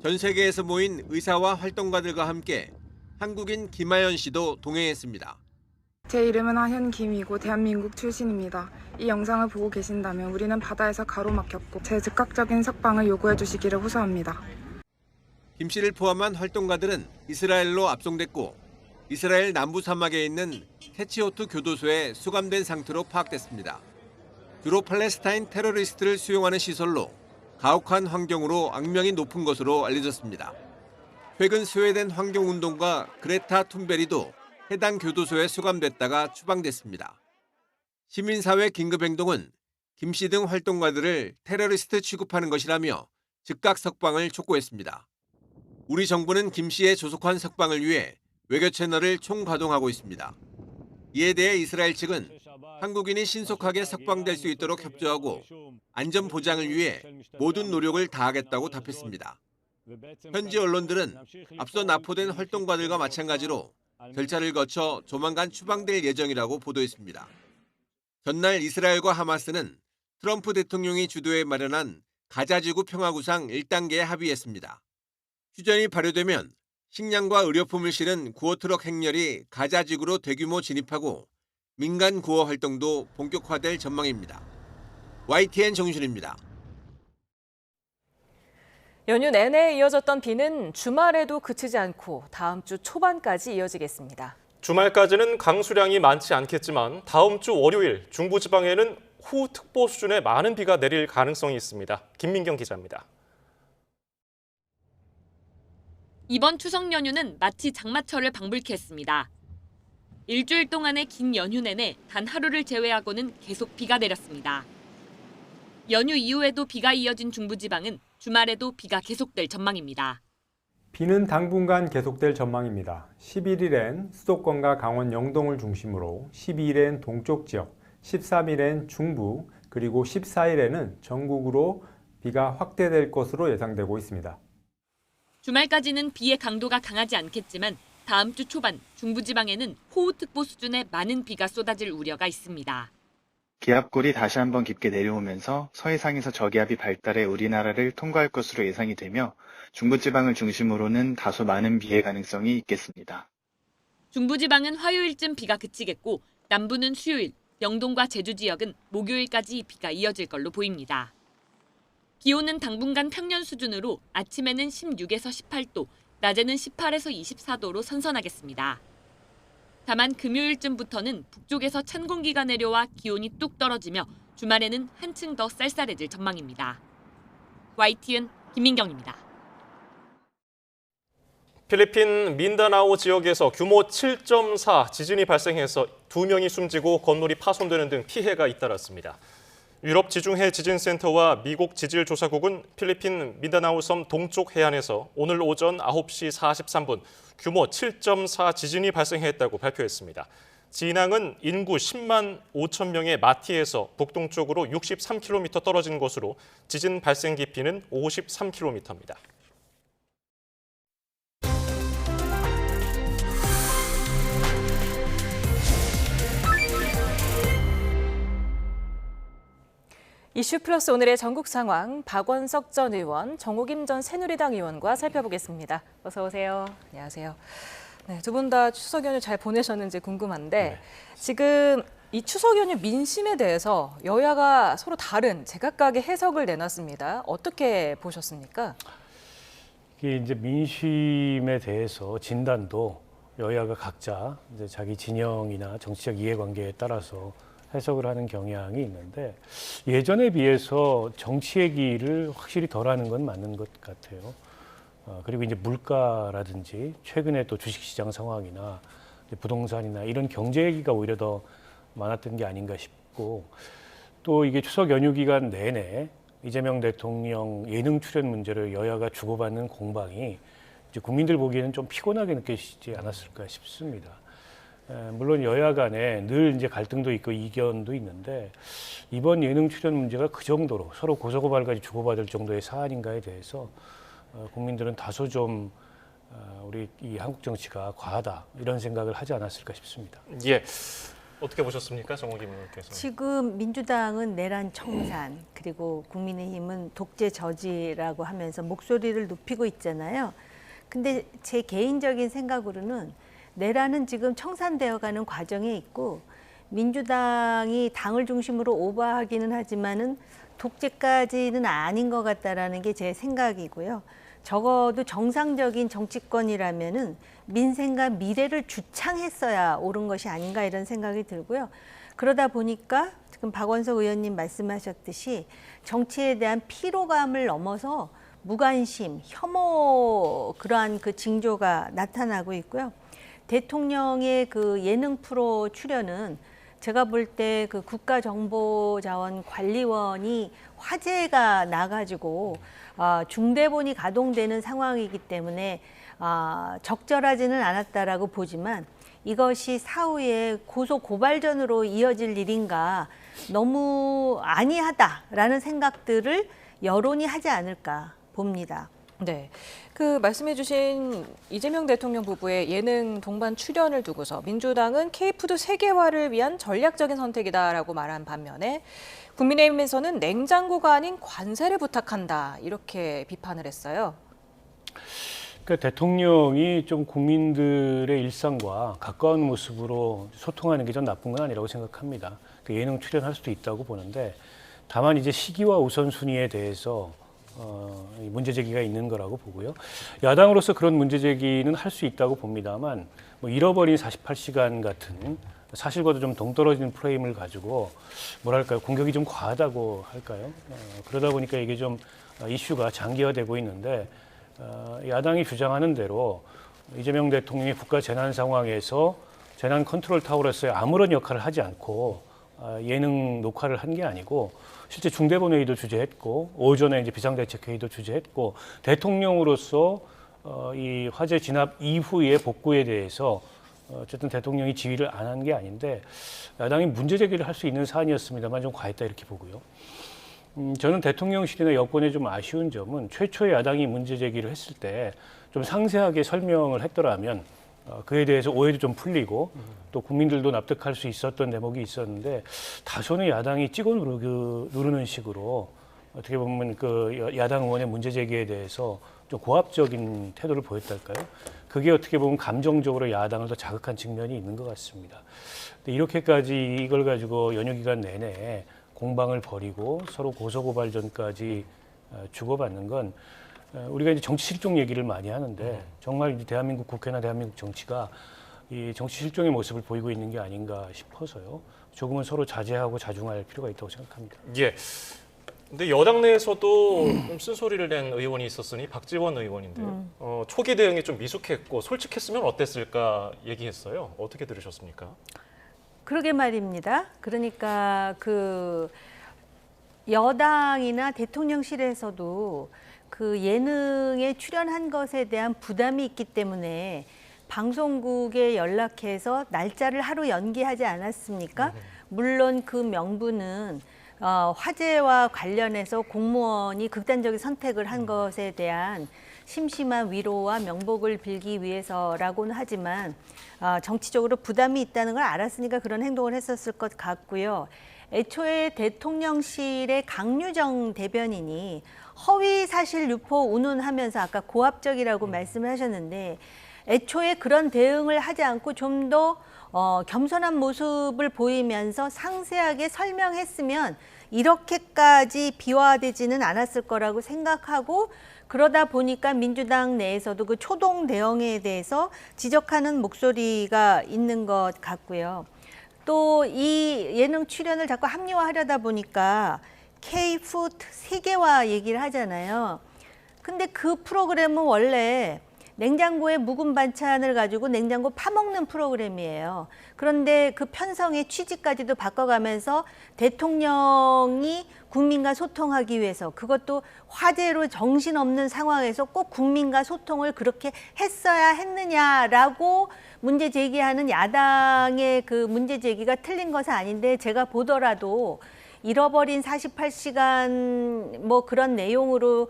전 세계에서 모인 의사와 활동가들과 함께 한국인 김하연 씨도 동행했습니다. 제 이름은 하현김이고 대한민국 출신입니다. 이 영상을 보고 계신다면 우리는 바다에서 가로막혔고 제 즉각적인 석방을 요구해 주시기를 호소합니다. 김 씨를 포함한 활동가들은 이스라엘로 압송됐고 이스라엘 남부 사막에 있는 테치호트 교도소에 수감된 상태로 파악됐습니다. 주로 팔레스타인 테러리스트를 수용하는 시설로 가혹한 환경으로 악명이 높은 것으로 알려졌습니다. 최근 스웨덴 환경운동가 그레타 툰베리도 해당 교도소에 수감됐다가 추방됐습니다. 시민사회 긴급행동은 김 씨 등 활동가들을 테러리스트 취급하는 것이라며 즉각 석방을 촉구했습니다. 우리 정부는 김 씨의 조속한 석방을 위해 외교 채널을 총가동하고 있습니다. 이에 대해 이스라엘 측은 한국인이 신속하게 석방될 수 있도록 협조하고 안전 보장을 위해 모든 노력을 다하겠다고 답했습니다. 현지 언론들은 앞서 납포된 활동가들과 마찬가지로 절차를 거쳐 조만간 추방될 예정이라고 보도했습니다. 전날 이스라엘과 하마스는 트럼프 대통령이 주도해 마련한 가자지구 평화구상 1단계에 합의했습니다. 휴전이 발효되면 식량과 의료품을 실은 구호 트럭 행렬이 가자지구로 대규모 진입하고 민간 구호 활동도 본격화될 전망입니다. YTN 정준입니다. 연휴 내내 이어졌던 비는 주말에도 그치지 않고 다음 주 초반까지 이어지겠습니다. 주말까지는 강수량이 많지 않겠지만 다음 주 월요일 중부지방에는 호우특보 수준의 많은 비가 내릴 가능성이 있습니다. 김민경 기자입니다. 이번 추석 연휴는 마치 장마철을 방불케 했습니다. 일주일 동안의 긴 연휴 내내 단 하루를 제외하고는 계속 비가 내렸습니다. 연휴 이후에도 비가 이어진 중부지방은 주말에도 비가 계속될 전망입니다. 비는 당분간 계속될 전망입니다. 11일엔 수도권과 강원 영동을 중심으로 12일엔 동쪽 지역, 13일엔 중부, 그리고 14일에는 전국으로 비가 확대될 것으로 예상되고 있습니다. 주말까지는 비의 강도가 강하지 않겠지만 다음 주 초반 중부지방에는 호우특보 수준의 많은 비가 쏟아질 우려가 있습니다. 기압골이 다시 한번 깊게 내려오면서 서해상에서 저기압이 발달해 우리나라를 통과할 것으로 예상이 되며 중부지방을 중심으로는 다소 많은 비의 가능성이 있겠습니다. 중부지방은 화요일쯤 비가 그치겠고 남부는 수요일, 영동과 제주 지역은 목요일까지 비가 이어질 걸로 보입니다. 기온은 당분간 평년 수준으로 아침에는 16에서 18도, 낮에는 18에서 24도로 선선하겠습니다. 다만 금요일쯤부터는 북쪽에서 찬 공기가 내려와 기온이 뚝 떨어지며 주말에는 한층 더 쌀쌀해질 전망입니다. YTN 김민경입니다. 필리핀 민다나오 지역에서 규모 7.4 지진이 발생해서 2명이 숨지고 건물이 파손되는 등 피해가 잇따랐습니다. 유럽 지중해 지진센터와 미국 지질조사국은 필리핀 민다나오 섬 동쪽 해안에서 오늘 오전 9시 43분 규모 7.4 지진이 발생했다고 발표했습니다. 진앙은 인구 10만 5천 명의 마티에서 북동쪽으로 63km 떨어진 곳으로 지진 발생 깊이는 53km입니다. 이슈 플러스 오늘의 전국 상황, 박원석 전 의원, 정호김 전 새누리당 의원과 살펴보겠습니다. 어서 오세요. 안녕하세요. 네, 두 분 다 추석 연휴 잘 보내셨는지 궁금한데 지금 이 추석 연휴 민심에 대해서 여야가 서로 다른 제각각의 해석을 내놨습니다. 어떻게 보셨습니까? 이게 이제 민심에 대해서 진단도 여야가 각자 이제 자기 진영이나 정치적 이해관계에 따라서 해석을 하는 경향이 있는데 예전에 비해서 정치 얘기를 확실히 덜하는 건 맞는 것 같아요. 그리고 이제 물가라든지 최근에 또 주식시장 상황이나 부동산이나 이런 경제 얘기가 오히려 더 많았던 게 아닌가 싶고 또 이게 추석 연휴 기간 내내 이재명 대통령 예능 출연 문제를 여야가 주고받는 공방이 이제 국민들 보기에는 좀 피곤하게 느껴지지 않았을까 싶습니다. 물론 여야 간에 늘 이제 갈등도 있고 이견도 있는데 이번 예능 출연 문제가 그 정도로 서로 고소고발까지 주고받을 정도의 사안인가에 대해서 국민들은 다소 좀 우리 이 한국 정치가 과하다 이런 생각을 하지 않았을까 싶습니다. 예, 어떻게 보셨습니까, 정호김 의원께서? 지금 민주당은 내란 청산 그리고 국민의힘은 독재 저지라고 하면서 목소리를 높이고 있잖아요. 근데 제 개인적인 생각으로는 내란은 지금 청산되어가는 과정에 있고 민주당이 당을 중심으로 오버하기는 하지만은 독재까지는 아닌 것 같다라는 게 제 생각이고요. 적어도 정상적인 정치권이라면은 민생과 미래를 주창했어야 옳은 것이 아닌가 이런 생각이 들고요. 그러다 보니까 지금 박원석 의원님 말씀하셨듯이 정치에 대한 피로감을 넘어서 무관심, 혐오 그러한 그 징조가 나타나고 있고요. 대통령의 그 예능 프로 출연은 제가 볼 때 그 국가정보자원관리원이 화재가 나가지고 중대본이 가동되는 상황이기 때문에 적절하지는 않았다라고 보지만 이것이 사후에 고소 고발전으로 이어질 일인가 너무 아니하다라는 생각들을 여론이 하지 않을까 봅니다. 네, 그 말씀해주신 이재명 대통령 부부의 예능 동반 출연을 두고서 민주당은 K푸드 세계화를 위한 전략적인 선택이다라고 말한 반면에 국민의힘에서는 냉장고가 아닌 관세를 부탁한다 이렇게 비판을 했어요. 그러니까 대통령이 좀 국민들의 일상과 가까운 모습으로 소통하는 게 좀 나쁜 건 아니라고 생각합니다. 그 예능 출연할 수도 있다고 보는데 다만 이제 시기와 우선순위에 대해서 문제 제기가 있는 거라고 보고요. 야당으로서 그런 문제 제기는 할 수 있다고 봅니다만 뭐 잃어버린 48시간 같은 사실과도 좀 동떨어지는 프레임을 가지고 뭐랄까요, 공격이 좀 과하다고 할까요? 그러다 보니까 이게 좀 이슈가 장기화되고 있는데 야당이 주장하는 대로 이재명 대통령이 국가 재난 상황에서 재난 컨트롤 타워로서의 아무런 역할을 하지 않고 예능 녹화를 한 게 아니고 실제 중대본 회의도 주재했고 오전에 이제 비상대책회의도 주재했고 대통령으로서 이 화재 진압 이후의 복구에 대해서 어쨌든 대통령이 지휘를 안 한 게 아닌데 야당이 문제 제기를 할 수 있는 사안이었습니다만 좀 과했다 이렇게 보고요. 저는 대통령실이나 여권에 좀 아쉬운 점은 최초에 야당이 문제 제기를 했을 때 좀 상세하게 설명을 했더라면 그에 대해서 오해도 좀 풀리고 또 국민들도 납득할 수 있었던 대목이 있었는데 다소는 야당이 찍어 누르는 식으로 어떻게 보면 그 야당 의원의 문제 제기에 대해서 좀 고압적인 태도를 보였달까요? 그게 어떻게 보면 감정적으로 야당을 더 자극한 측면이 있는 것 같습니다. 근데 이렇게까지 이걸 가지고 연휴 기간 내내 공방을 벌이고 서로 고소고발전까지 주고받는 건 우리가 이제 정치 실종 얘기를 많이 하는데 정말 이제 대한민국 국회나 대한민국 정치가 이 정치 실종의 모습을 보이고 있는 게 아닌가 싶어서요. 조금은 서로 자제하고 자중할 필요가 있다고 생각합니다. 예. 근데 여당 내에서도 좀 쓴소리를 낸 의원이 있었으니 박지원 의원인데요. 초기 대응이 좀 미숙했고 솔직했으면 어땠을까 얘기했어요. 어떻게 들으셨습니까? 그러게 말입니다. 그러니까 그 여당이나 대통령실에서도 그 예능에 출연한 것에 대한 부담이 있기 때문에 방송국에 연락해서 날짜를 하루 연기하지 않았습니까? 물론 그 명분은 화재와 관련해서 공무원이 극단적인 선택을 한 것에 대한 심심한 위로와 명복을 빌기 위해서라고는 하지만 정치적으로 부담이 있다는 걸 알았으니까 그런 행동을 했었을 것 같고요. 애초에 대통령실의 강유정 대변인이 허위 사실 유포 운운하면서 아까 고압적이라고 말씀을 하셨는데 애초에 그런 대응을 하지 않고 좀 더 겸손한 모습을 보이면서 상세하게 설명했으면 이렇게까지 비화되지는 않았을 거라고 생각하고 그러다 보니까 민주당 내에서도 그 초동 대응에 대해서 지적하는 목소리가 있는 것 같고요. 또 이 예능 출연을 자꾸 합리화하려다 보니까 K푸드 세계화 얘기를 하잖아요. 근데 그 프로그램은 원래 냉장고에 묵은 반찬을 가지고 냉장고 파먹는 프로그램이에요. 그런데 그 편성의 취지까지도 바꿔가면서 대통령이 국민과 소통하기 위해서 그것도 화재로 정신없는 상황에서 꼭 국민과 소통을 그렇게 했어야 했느냐라고 문제 제기하는 야당의 그 문제 제기가 틀린 것은 아닌데 제가 보더라도 잃어버린 48시간 뭐 그런 내용으로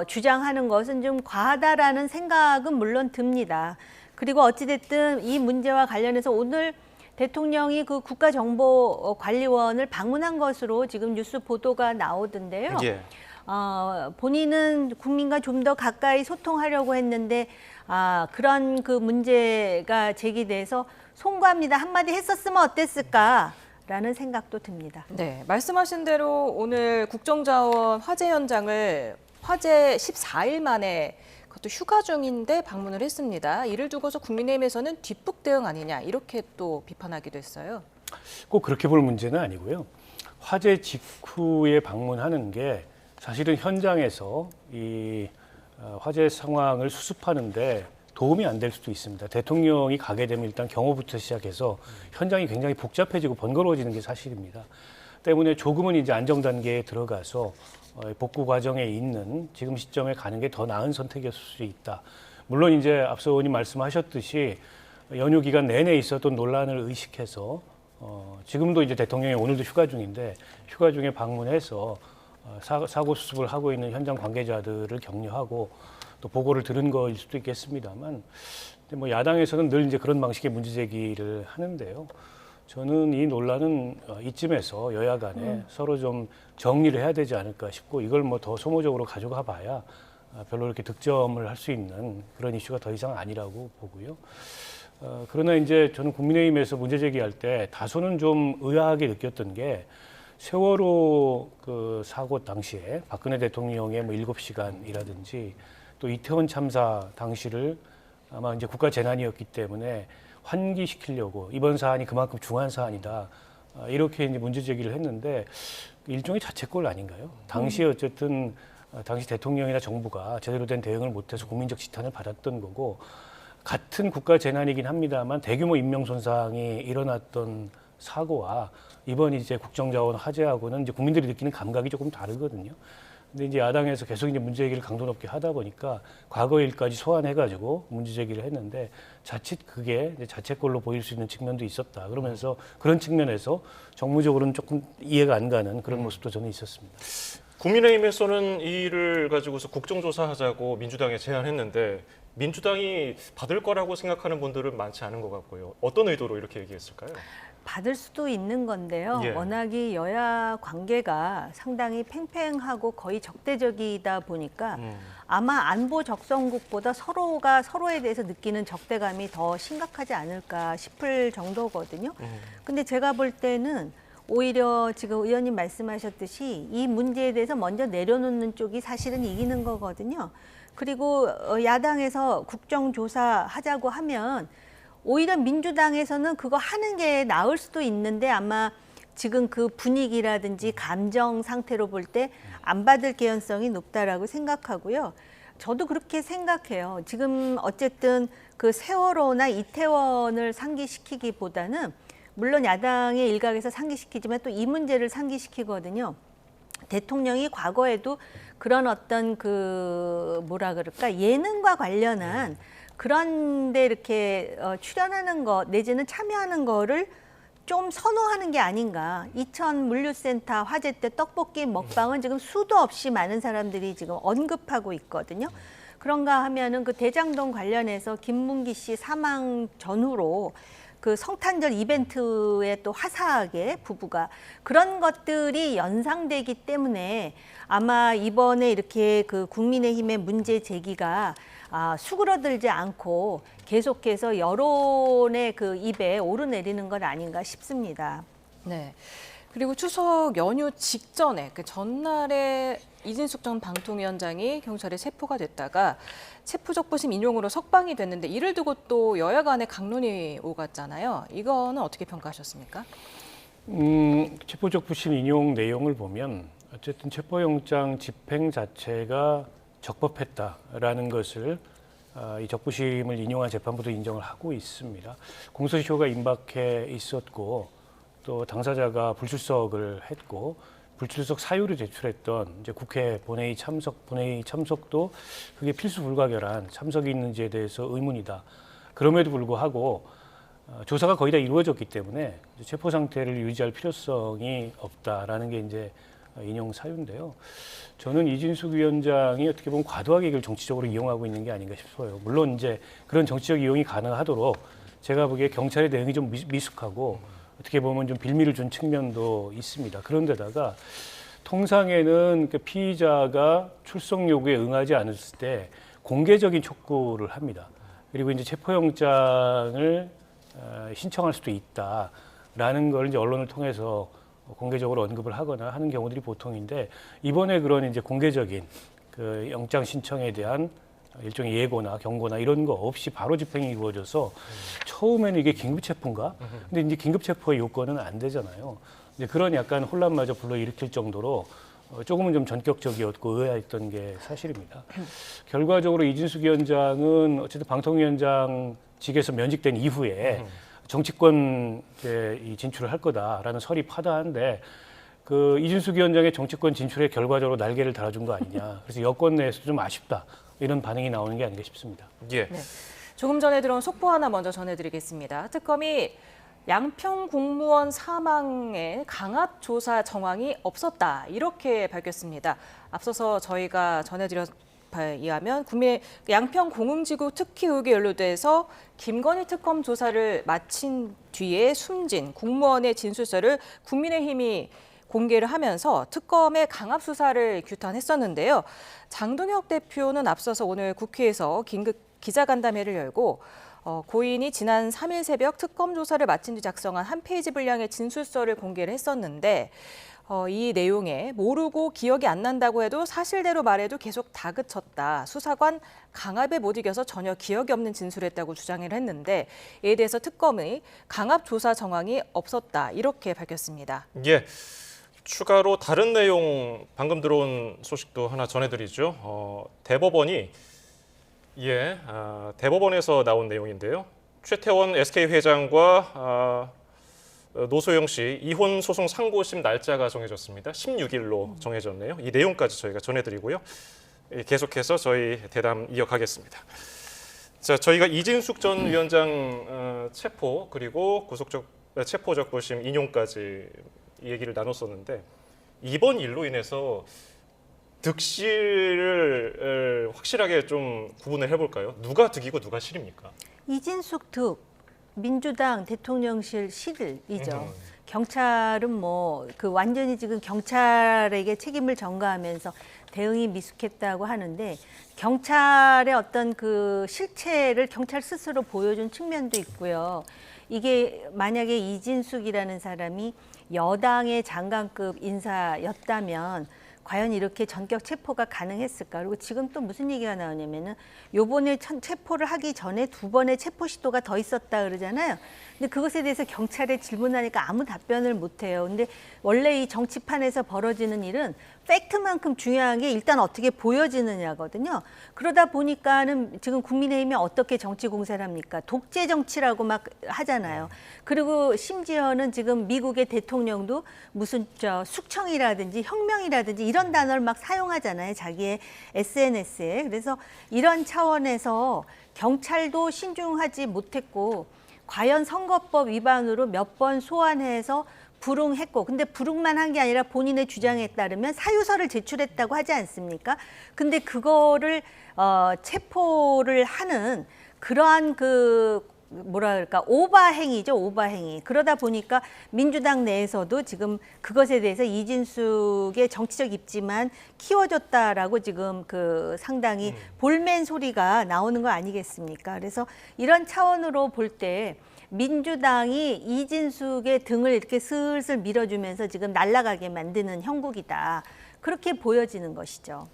주장하는 것은 좀 과하다라는 생각은 물론 듭니다. 그리고 어찌됐든 이 문제와 관련해서 오늘 대통령이 그 국가정보관리원을 방문한 것으로 지금 뉴스 보도가 나오던데요. 예. 본인은 국민과 좀 더 가까이 소통하려고 했는데 그런 그 문제가 제기돼서 송구합니다. 한마디 했었으면 어땠을까? 라는 생각도 듭니다. 네, 말씀하신 대로 오늘 국정자원 화재 현장을 화재 14일 만에 그것도 휴가 중인데 방문을 했습니다. 이를 두고서 국민의힘에서는 뒷북 대응 아니냐 이렇게 또 비판하기도 했어요. 꼭 그렇게 볼 문제는 아니고요. 화재 직후에 방문하는 게 사실은 현장에서 이 화재 상황을 수습하는데 도움이 안 될 수도 있습니다. 대통령이 가게 되면 일단 경호부터 시작해서 현장이 굉장히 복잡해지고 번거로워지는 게 사실입니다. 때문에 조금은 이제 안정 단계에 들어가서 복구 과정에 있는 지금 시점에 가는 게 더 나은 선택이었을 수 있다. 물론 이제 앞서 의원님 말씀하셨듯이 연휴 기간 내내 있었던 논란을 의식해서 지금도 이제 대통령이 오늘도 휴가 중인데 휴가 중에 방문해서 사고 수습을 하고 있는 현장 관계자들을 격려하고 또 보고를 들은 거일 수도 있겠습니다만, 뭐 야당에서는 늘 이제 그런 방식의 문제 제기를 하는데요. 저는 이 논란은 이쯤에서 여야 간에 서로 좀 정리를 해야 되지 않을까 싶고 이걸 뭐 더 소모적으로 가져가 봐야 별로 이렇게 득점을 할 수 있는 그런 이슈가 더 이상 아니라고 보고요. 그러나 이제 저는 국민의힘에서 문제 제기할 때 다소는 좀 의아하게 느꼈던 게 세월호 그 사고 당시에 박근혜 대통령의 뭐 7시간이라든지 또 이태원 참사 당시를 아마 이제 국가 재난이었기 때문에 환기시키려고 이번 사안이 그만큼 중요한 사안이다. 이렇게 이제 문제 제기를 했는데 일종의 자책골 아닌가요? 당시에 어쨌든 당시 대통령이나 정부가 제대로 된 대응을 못해서 국민적 지탄을 받았던 거고 같은 국가 재난이긴 합니다만 대규모 인명 손상이 일어났던 사고와 이번 이제 국정자원 화재하고는 이제 국민들이 느끼는 감각이 조금 다르거든요. 근데 이제 야당에서 계속 이제 문제 제기를 강도 높게 하다 보니까 과거 일까지 소환해가지고 문제 제기를 했는데 자칫 그게 이제 자책골로 보일 수 있는 측면도 있었다. 그러면서 그런 측면에서 정무적으로는 조금 이해가 안 가는 그런 모습도 저는 있었습니다. 국민의힘에서는 이 일을 가지고서 국정조사하자고 민주당에 제안했는데 민주당이 받을 거라고 생각하는 분들은 많지 않은 것 같고요. 어떤 의도로 이렇게 얘기했을까요? 받을 수도 있는 건데요. 예. 워낙이 여야 관계가 상당히 팽팽하고 거의 적대적이다 보니까 아마 안보 적성국보다 서로가 서로에 대해서 느끼는 적대감이 더 심각하지 않을까 싶을 정도거든요. 근데 제가 볼 때는 오히려 지금 의원님 말씀하셨듯이 이 문제에 대해서 먼저 내려놓는 쪽이 사실은 이기는 거거든요. 그리고 야당에서 국정조사 하자고 하면 오히려 민주당에서는 그거 하는 게 나을 수도 있는데 아마 지금 그 분위기라든지 감정 상태로 볼 때 안 받을 개연성이 높다라고 생각하고요. 저도 그렇게 생각해요. 지금 어쨌든 그 세월호나 이태원을 상기시키기보다는 물론 야당의 일각에서 상기시키지만 또 이 문제를 상기시키거든요. 대통령이 과거에도 그런 어떤 그 뭐라 그럴까 예능과 관련한 그런데 이렇게 출연하는 거 내지는 참여하는 거를 좀 선호하는 게 아닌가. 이천 물류센터 화재 때 떡볶이 먹방은 지금 수도 없이 많은 사람들이 지금 언급하고 있거든요. 그런가 하면은 그 대장동 관련해서 김문기 씨 사망 전후로 그 성탄절 이벤트에 또 화사하게 부부가 그런 것들이 연상되기 때문에 아마 이번에 이렇게 그 국민의힘의 문제 제기가 수그러들지 않고 계속해서 여론의 그 입에 오르내리는 것 아닌가 싶습니다. 네. 그리고 추석 연휴 직전에 그 전날에 이진숙 전 방통위원장이 경찰에 체포가 됐다가 체포적부심 인용으로 석방이 됐는데 이를 두고 또 여야 간의 강론이 오갔잖아요. 이거는 어떻게 평가하셨습니까? 체포적부심 인용 내용을 보면 어쨌든 체포영장 집행 자체가 적법했다라는 것을 이 적부심을 인용한 재판부도 인정을 하고 있습니다. 공소시효가 임박해 있었고 또 당사자가 불출석을 했고 불출석 사유를 제출했던 이제 국회 본회의 참석도 그게 필수 불가결한 참석이 있는지에 대해서 의문이다. 그럼에도 불구하고 조사가 거의 다 이루어졌기 때문에 체포 상태를 유지할 필요성이 없다라는 게 이제 인용 사유인데요. 저는 이진숙 위원장이 어떻게 보면 과도하게 이걸 정치적으로 이용하고 있는 게 아닌가 싶어요. 물론 이제 그런 정치적 이용이 가능하도록 제가 보기에 경찰의 대응이 좀 미숙하고 어떻게 보면 좀 빌미를 준 측면도 있습니다. 그런데다가 통상에는 그 피의자가 출석 요구에 응하지 않았을 때 공개적인 촉구를 합니다. 그리고 이제 체포영장을 신청할 수도 있다라는 걸 이제 언론을 통해서 공개적으로 언급을 하거나 하는 경우들이 보통인데 이번에 그런 이제 공개적인 그 영장 신청에 대한 일종의 예고나 경고나 이런 거 없이 바로 집행이 이루어져서 처음에는 이게 긴급체포인가? 근데 이제 긴급체포의 요건은 안 되잖아요. 이제 그런 약간 혼란마저 불러일으킬 정도로 조금은 좀 전격적이었고 의아했던 게 사실입니다. 결과적으로 이진숙 위원장은 어쨌든 방통위원장직에서 면직된 이후에 정치권 진출을 할 거다라는 설이 파다한데 그 이진숙 위원장의 정치권 진출에 결과적으로 날개를 달아준 거 아니냐. 그래서 여권 내에서 좀 아쉽다. 이런 반응이 나오는 게 아닌가 싶습니다. 네. 조금 전에 들어온 속보 하나 먼저 전해드리겠습니다. 특검이 양평 공무원 사망의 강압 조사 정황이 없었다. 이렇게 밝혔습니다. 앞서서 저희가 전해드렸 바에 의하면 국민의 양평 공흥지구 특혜 의혹에 연루돼서 김건희 특검 조사를 마친 뒤에 숨진 공무원의 진술서를 국민의힘이 공개를 하면서 특검의 강압 수사를 규탄했었는데요. 장동혁 대표는 앞서서 오늘 국회에서 긴급 기자간담회를 열고 고인이 지난 3일 새벽 특검 조사를 마친 뒤 작성한 한 페이지 분량의 진술서를 공개를 했었는데 이 내용에 모르고 기억이 안 난다고 해도 사실대로 말해도 계속 다그쳤다. 수사관 강압에 못 이겨서 전혀 기억이 없는 진술했다고 주장을 했는데 이에 대해서 특검의 강압 조사 정황이 없었다. 이렇게 밝혔습니다. 예. 추가로 다른 내용 방금 들어온 소식도 하나 전해드리죠. 대법원이 대법원에서 나온 내용인데요. 최태원 SK 회장과 노소영 씨 이혼 소송 상고심 날짜가 정해졌습니다. 16일로 정해졌네요. 이 내용까지 저희가 전해드리고요. 계속해서 저희 대담 이어가겠습니다. 자, 저희가 이진숙 전 위원장 체포 그리고 체포적부심 인용까지 얘기를 나눴었는데 이번 일로 인해서 득실을 확실하게 좀 구분을 해볼까요? 누가 득이고 누가 실입니까? 이진숙 득, 민주당 대통령실 실이죠. 경찰은 뭐 그 완전히 지금 경찰에게 책임을 전가하면서 대응이 미숙했다고 하는데 경찰의 어떤 그 실체를 경찰 스스로 보여준 측면도 있고요. 이게 만약에 이진숙이라는 사람이 여당의 장관급 인사였다면 과연 이렇게 전격 체포가 가능했을까? 그리고 지금 또 무슨 얘기가 나오냐면은 요번에 체포를 하기 전에 2번의 체포 시도가 더 있었다 그러잖아요. 근데 그것에 대해서 경찰에 질문하니까 아무 답변을 못 해요. 근데 원래 이 정치판에서 벌어지는 일은 팩트만큼 중요한 게 일단 어떻게 보여지느냐거든요. 그러다 보니까는 지금 국민의힘이 어떻게 정치 공세를 합니까? 독재 정치라고 막 하잖아요. 그리고 심지어는 지금 미국의 대통령도 무슨 숙청이라든지 혁명이라든지 이런 단어를 막 사용하잖아요. 자기의 SNS에. 그래서 이런 차원에서 경찰도 신중하지 못했고 과연 선거법 위반으로 몇 번 소환해서 불응했고 근데 불응만 한 게 아니라 본인의 주장에 따르면 사유서를 제출했다고 하지 않습니까? 근데 그거를 체포를 하는 그러한 그 뭐라 그럴까 오바행위죠, 오바행위. 그러다 보니까 민주당 내에서도 지금 그것에 대해서 이진숙의 정치적 입지만 키워줬다라고 지금 그 상당히 볼멘 소리가 나오는 거 아니겠습니까? 그래서 이런 차원으로 볼 때 민주당이 이진숙의 등을 이렇게 슬슬 밀어주면서 지금 날아가게 만드는 형국이다. 그렇게 보여지는 것이죠.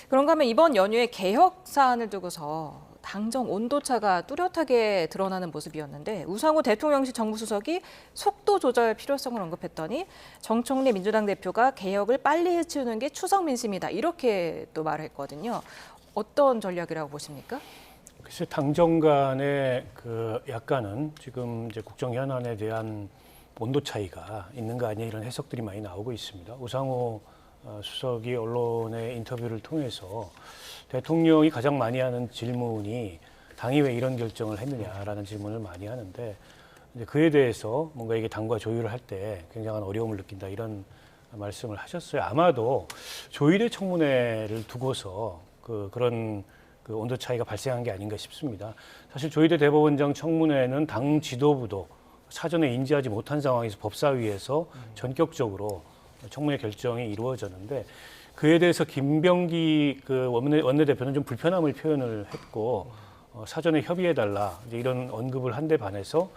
그런가 하면 이번 연휴에 개혁 사안을 두고서 당정 온도차가 뚜렷하게 드러나는 모습이었는데 우상호 대통령실 정무수석이 속도 조절 필요성을 언급했더니 정청래 민주당 대표가 개혁을 빨리 해치우는 게 추석 민심이다. 이렇게 또 말했거든요. 어떤 전략이라고 보십니까? 글쎄 당정 간의 그 약간은 지금 이제 국정 현안에 대한 온도 차이가 있는 거 아니냐 이런 해석들이 많이 나오고 있습니다. 우상호 수석이 언론의 인터뷰를 통해서 대통령이 가장 많이 하는 질문이 당이 왜 이런 결정을 했느냐라는 질문을 많이 하는데 이제 그에 대해서 뭔가 이게 당과 조율을 할 때 굉장한 어려움을 느낀다 이런 말씀을 하셨어요. 아마도 조율의 청문회를 두고서 그런 그 온도 차이가 발생한 게 아닌가 싶습니다. 사실 조희대 대법원장 청문회는 당 지도부도 사전에 인지하지 못한 상황에서 법사위에서 전격적으로 청문회 결정이 이루어졌는데 그에 대해서 김병기 그 원내대표는 좀 불편함을 표현을 했고 사전에 협의해달라 이런 언급을 한 데 반해서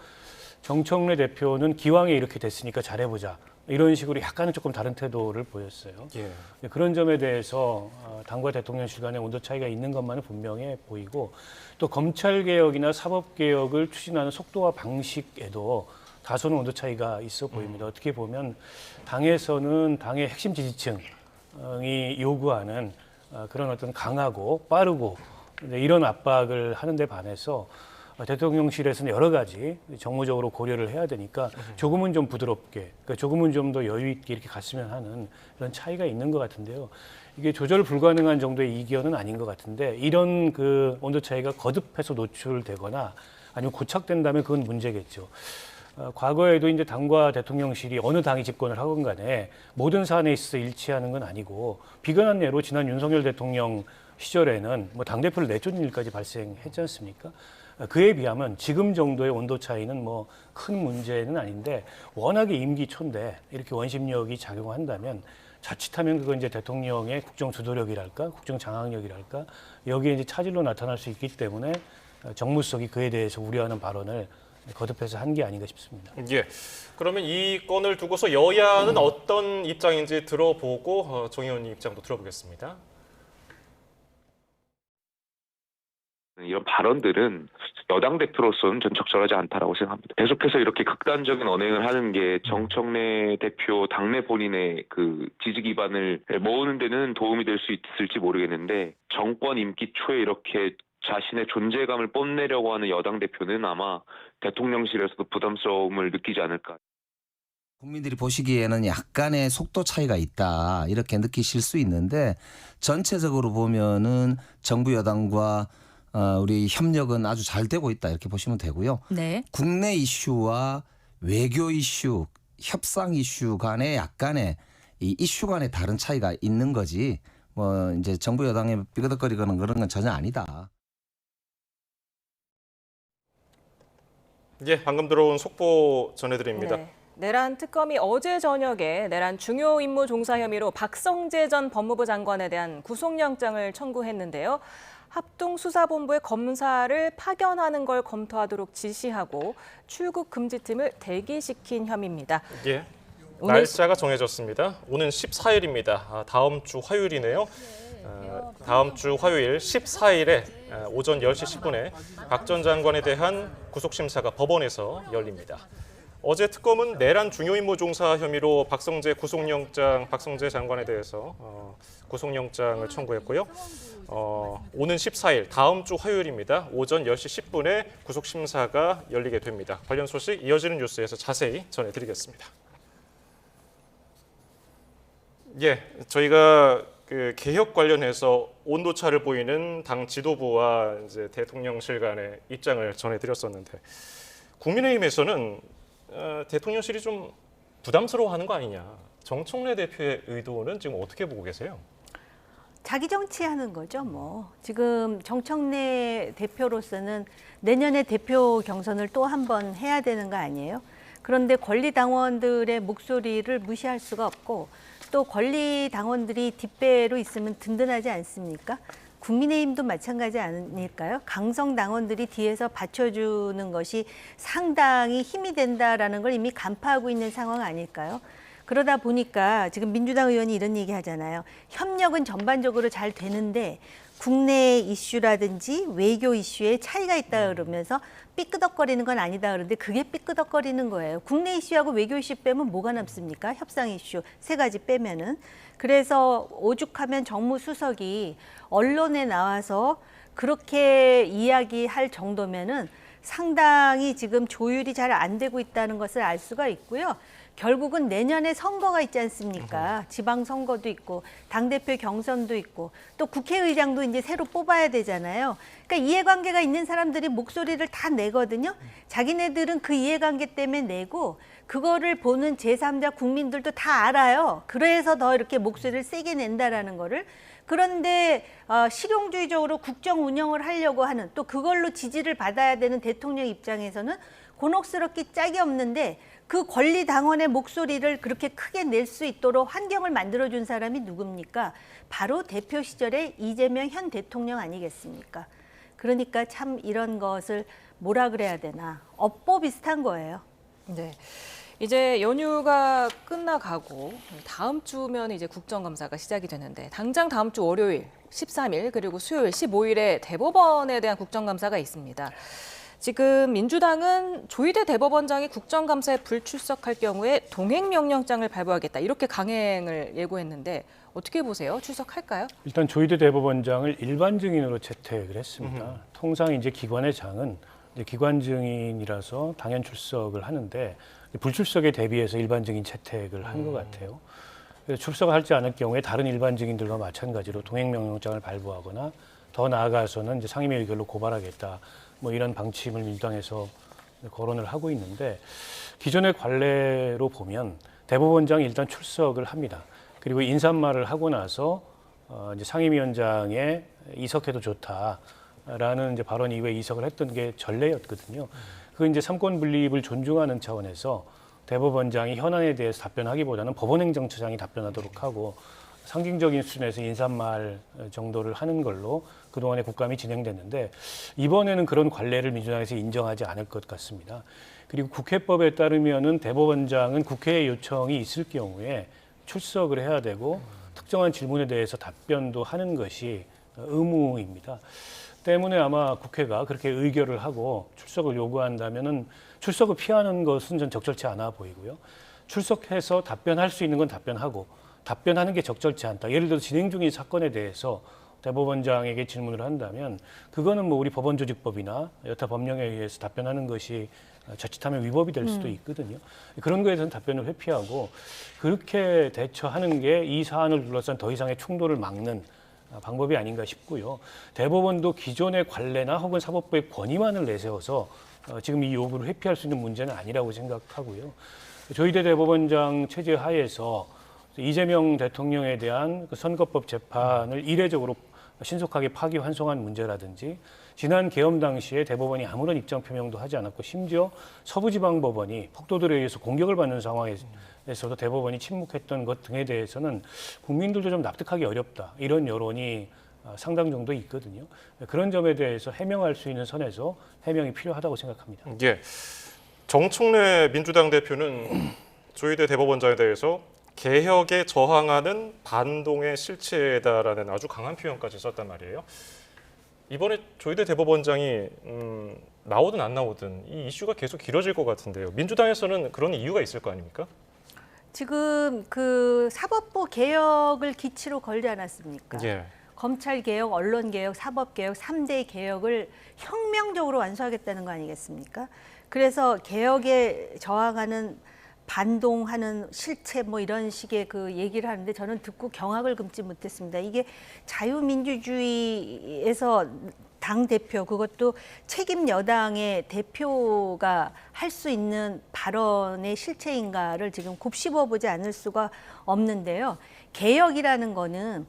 정청래 대표는 기왕에 이렇게 됐으니까 잘해보자. 이런 식으로 약간은 조금 다른 태도를 보였어요. 예. 그런 점에 대해서 당과 대통령실 간의 온도 차이가 있는 것만은 분명해 보이고 또 검찰개혁이나 사법개혁을 추진하는 속도와 방식에도 다소는 온도 차이가 있어 보입니다. 어떻게 보면 당에서는 당의 핵심 지지층이 요구하는 그런 어떤 강하고 빠르고 이런 압박을 하는 데 반해서 대통령실에서는 여러 가지 정무적으로 고려를 해야 되니까 조금은 좀 부드럽게, 그러니까 조금은 좀 더 여유 있게 이렇게 갔으면 하는 그런 차이가 있는 것 같은데요. 이게 조절 불가능한 정도의 이견은 아닌 것 같은데 이런 그 온도 차이가 거듭해서 노출되거나 아니면 고착된다면 그건 문제겠죠. 과거에도 이제 당과 대통령실이 어느 당이 집권을 하건 간에 모든 사안에 있어서 일치하는 건 아니고 비근한 예로 지난 윤석열 대통령 시절에는 뭐 당대표를 내쫓는 일까지 발생했지 않습니까? 그에 비하면 지금 정도의 온도 차이는 뭐 큰 문제는 아닌데 워낙에 임기 초인데 이렇게 원심력이 작용한다면 자칫하면 그건 이제 대통령의 국정 주도력이랄까, 국정 장악력이랄까 여기에 이제 차질로 나타날 수 있기 때문에 정무수석이 그에 대해서 우려하는 발언을 거듭해서 한 게 아닌가 싶습니다. 예. 그러면 이 건을 두고서 여야는 어떤 입장인지 들어보고 정 의원님 입장도 들어보겠습니다. 이런 발언들은 여당 대표로서는 전 적절하지 않다라고 생각합니다. 계속해서 이렇게 극단적인 언행을 하는 게 정청래 대표 당내 본인의 그 지지 기반을 모으는 데는 도움이 될 수 있을지 모르겠는데 정권 임기 초에 이렇게 자신의 존재감을 뽐내려고 하는 여당 대표는 아마 대통령실에서도 부담스러움을 느끼지 않을까. 국민들이 보시기에는 약간의 속도 차이가 있다 이렇게 느끼실 수 있는데 전체적으로 보면은 정부 여당과 우리 협력은 아주 잘 되고 있다 이렇게 보시면 되고요. 네. 국내 이슈와 외교 이슈, 협상 이슈 간에 약간의 이 이슈 간의 다른 차이가 있는 거지 뭐 이제 정부 여당에 삐그덕거리거나 그런 건 전혀 아니다. 예, 방금 들어온 속보 전해드립니다. 네. 내란 특검이 어제 저녁에 내란 중요 임무 종사 혐의로 박성재 전 법무부 장관에 대한 구속영장을 청구했는데요. 합동수사본부의 검사를 파견하는 걸 검토하도록 지시하고 출국 금지팀을 대기시킨 혐의입니다. 예, 날짜가 정해졌습니다. 오는 14일입니다. 다음 주 화요일이네요. 다음 주 화요일 14일에 오전 10시 10분에 박 전 장관에 대한 구속심사가 법원에서 열립니다. 어제 특검은 내란 중요임무 종사 혐의로 박성재 장관에 대해서 구속영장을 청구했고요. 오는 14일 다음 주 화요일입니다. 오전 10시 10분에 구속심사가 열리게 됩니다. 관련 소식 이어지는 뉴스에서 자세히 전해드리겠습니다. 예, 저희가 그 개혁 관련해서 온도차를 보이는 당 지도부와 이제 대통령실 간의 입장을 전해드렸었는데 국민의힘에서는 대통령실이 좀 부담스러워하는 거 아니냐. 정청래 대표의 의도는 지금 어떻게 보고 계세요? 자기 정치하는 거죠, 뭐. 지금 정청래 대표로서는 내년에 대표 경선을 또 한 번 해야 되는 거 아니에요? 그런데 권리 당원들의 목소리를 무시할 수가 없고 또 권리 당원들이 뒷배로 있으면 든든하지 않습니까? 국민의힘도 마찬가지 아닐까요? 강성 당원들이 뒤에서 받쳐주는 것이 상당히 힘이 된다라는 걸 이미 간파하고 있는 상황 아닐까요? 그러다 보니까 지금 민주당 의원이 이런 얘기 하잖아요. 협력은 전반적으로 잘 되는데 국내 이슈라든지 외교 이슈에 차이가 있다 그러면서 삐끄덕거리는 건 아니다 그러는데 그게 삐끄덕거리는 거예요. 국내 이슈하고 외교 이슈 빼면 뭐가 남습니까? 협상 이슈 세 가지 빼면은. 그래서 오죽하면 정무수석이 언론에 나와서 그렇게 이야기할 정도면은 상당히 지금 조율이 잘 안 되고 있다는 것을 알 수가 있고요. 결국은 내년에 선거가 있지 않습니까? 지방선거도 있고 당대표 경선도 있고 또 국회의장도 이제 새로 뽑아야 되잖아요. 그러니까 이해관계가 있는 사람들이 목소리를 다 내거든요. 자기네들은 그 이해관계 때문에 내고 그거를 보는 제3자 국민들도 다 알아요. 그래서 더 이렇게 목소리를 세게 낸다라는 거를. 그런데 실용주의적으로 국정 운영을 하려고 하는 또 그걸로 지지를 받아야 되는 대통령 입장에서는 곤혹스럽기 짝이 없는데 그 권리 당원의 목소리를 그렇게 크게 낼 수 있도록 환경을 만들어준 사람이 누굽니까? 바로 대표 시절의 이재명 현 대통령 아니겠습니까? 그러니까 참 이런 것을 뭐라 그래야 되나 업보 비슷한 거예요. 네. 이제 연휴가 끝나가고 다음 주면 이제 국정감사가 시작이 되는데 당장 다음 주 월요일 13일 그리고 수요일 15일에 대법원에 대한 국정감사가 있습니다. 지금 민주당은 조희대 대법원장이 국정감사에 불출석할 경우에 동행명령장을 발부하겠다 이렇게 강행을 예고했는데 어떻게 보세요? 출석할까요? 일단 조희대 대법원장을 일반 증인으로 채택을 했습니다. 통상 이제 기관의 장은 이제 기관 증인이라서 당연 출석을 하는데 불출석에 대비해서 일반 증인 채택을 한 것 같아요. 그래서 출석하지 않을 경우에 다른 일반 증인들과 마찬가지로 동행명령장을 발부하거나 더 나아가서는 이제 상임위 의결로 고발하겠다. 뭐 이런 방침을 민주당에서 거론을 하고 있는데 기존의 관례로 보면 대법원장이 일단 출석을 합니다. 그리고 인사말을 하고 나서 이제 상임위원장에 이석해도 좋다라는 이제 발언 이후에 이석을 했던 게 전례였거든요. 그 이제 삼권 분립을 존중하는 차원에서 대법원장이 현안에 대해서 답변하기보다는 법원행정처장이 답변하도록 하고 상징적인 수준에서 인사말 정도를 하는 걸로 그동안의 국감이 진행됐는데 이번에는 그런 관례를 민주당에서 인정하지 않을 것 같습니다. 그리고 국회법에 따르면은 대법원장은 국회의 요청이 있을 경우에 출석을 해야 되고 특정한 질문에 대해서 답변도 하는 것이 의무입니다. 때문에 아마 국회가 그렇게 의결을 하고 출석을 요구한다면은 출석을 피하는 것은 전 적절치 않아 보이고요. 출석해서 답변할 수 있는 건 답변하고 답변하는 게 적절치 않다. 예를 들어 진행 중인 사건에 대해서 대법원장에게 질문을 한다면 그거는 뭐 우리 법원조직법이나 여타 법령에 의해서 답변하는 것이 자칫하면 위법이 될 수도 있거든요. 그런 거에 대해서는 답변을 회피하고 그렇게 대처하는 게 이 사안을 둘러싼 더 이상의 충돌을 막는 방법이 아닌가 싶고요. 대법원도 기존의 관례나 혹은 사법부의 권위만을 내세워서 지금 이 요구를 회피할 수 있는 문제는 아니라고 생각하고요. 조희대 대법원장 체제 하에서 이재명 대통령에 대한 그 선거법 재판을 이례적으로 신속하게 파기환송한 문제라든지 지난 계엄 당시에 대법원이 아무런 입장 표명도 하지 않았고 심지어 서부지방법원이 폭도들에 의해서 공격을 받는 상황에서도 대법원이 침묵했던 것 등에 대해서는 국민들도 좀 납득하기 어렵다. 이런 여론이 상당 정도 있거든요. 그런 점에 대해서 해명할 수 있는 선에서 해명이 필요하다고 생각합니다. 예. 정청래 민주당 대표는 조희대 대법원장에 대해서 개혁에 저항하는 반동의 실체다라는 아주 강한 표현까지 썼단 말이에요. 이번에 조희대 대법원장이 나오든 안 나오든 이 이슈가 계속 길어질 것 같은데요. 민주당에서는 그런 이유가 있을 거 아닙니까? 지금 그 사법부 개혁을 기치로 걸지 않았습니까? 예. 검찰 개혁, 언론 개혁, 사법 개혁 3대 개혁을 혁명적으로 완수하겠다는 거 아니겠습니까? 그래서 개혁에 저항하는 반동하는 실체 뭐 이런 식의 그 얘기를 하는데 저는 듣고 경악을 금치 못했습니다. 이게 자유민주주의에서 당 대표 그것도 책임 여당의 대표가 할 수 있는 발언의 실체인가를 지금 곱씹어 보지 않을 수가 없는데요. 개혁이라는 거는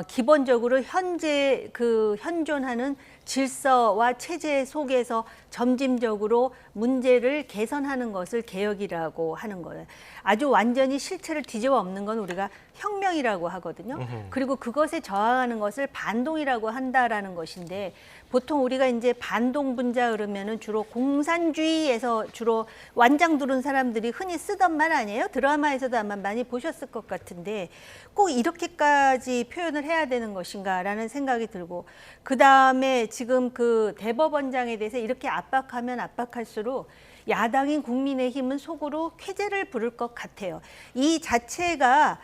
기본적으로 현재 그 현존하는 질서와 체제 속에서 점진적으로 문제를 개선하는 것을 개혁이라고 하는 거예요. 아주 완전히 실체를 뒤집어 엎는 건 우리가 혁명이라고 하거든요. 그리고 그것에 저항하는 것을 반동이라고 한다라는 것인데 보통 우리가 이제 반동 분자 그러면은 주로 공산주의에서 주로 완장 두른 사람들이 흔히 쓰던 말 아니에요? 드라마에서도 아마 많이 보셨을 것 같은데 꼭 이렇게까지 표현을 해야 되는 것인가라는 생각이 들고 그 다음에 지금 그 대법원장에 대해서 이렇게 압박하면 압박할수록 야당인 국민의힘은 속으로 쾌재를 부를 것 같아요. 이 자체가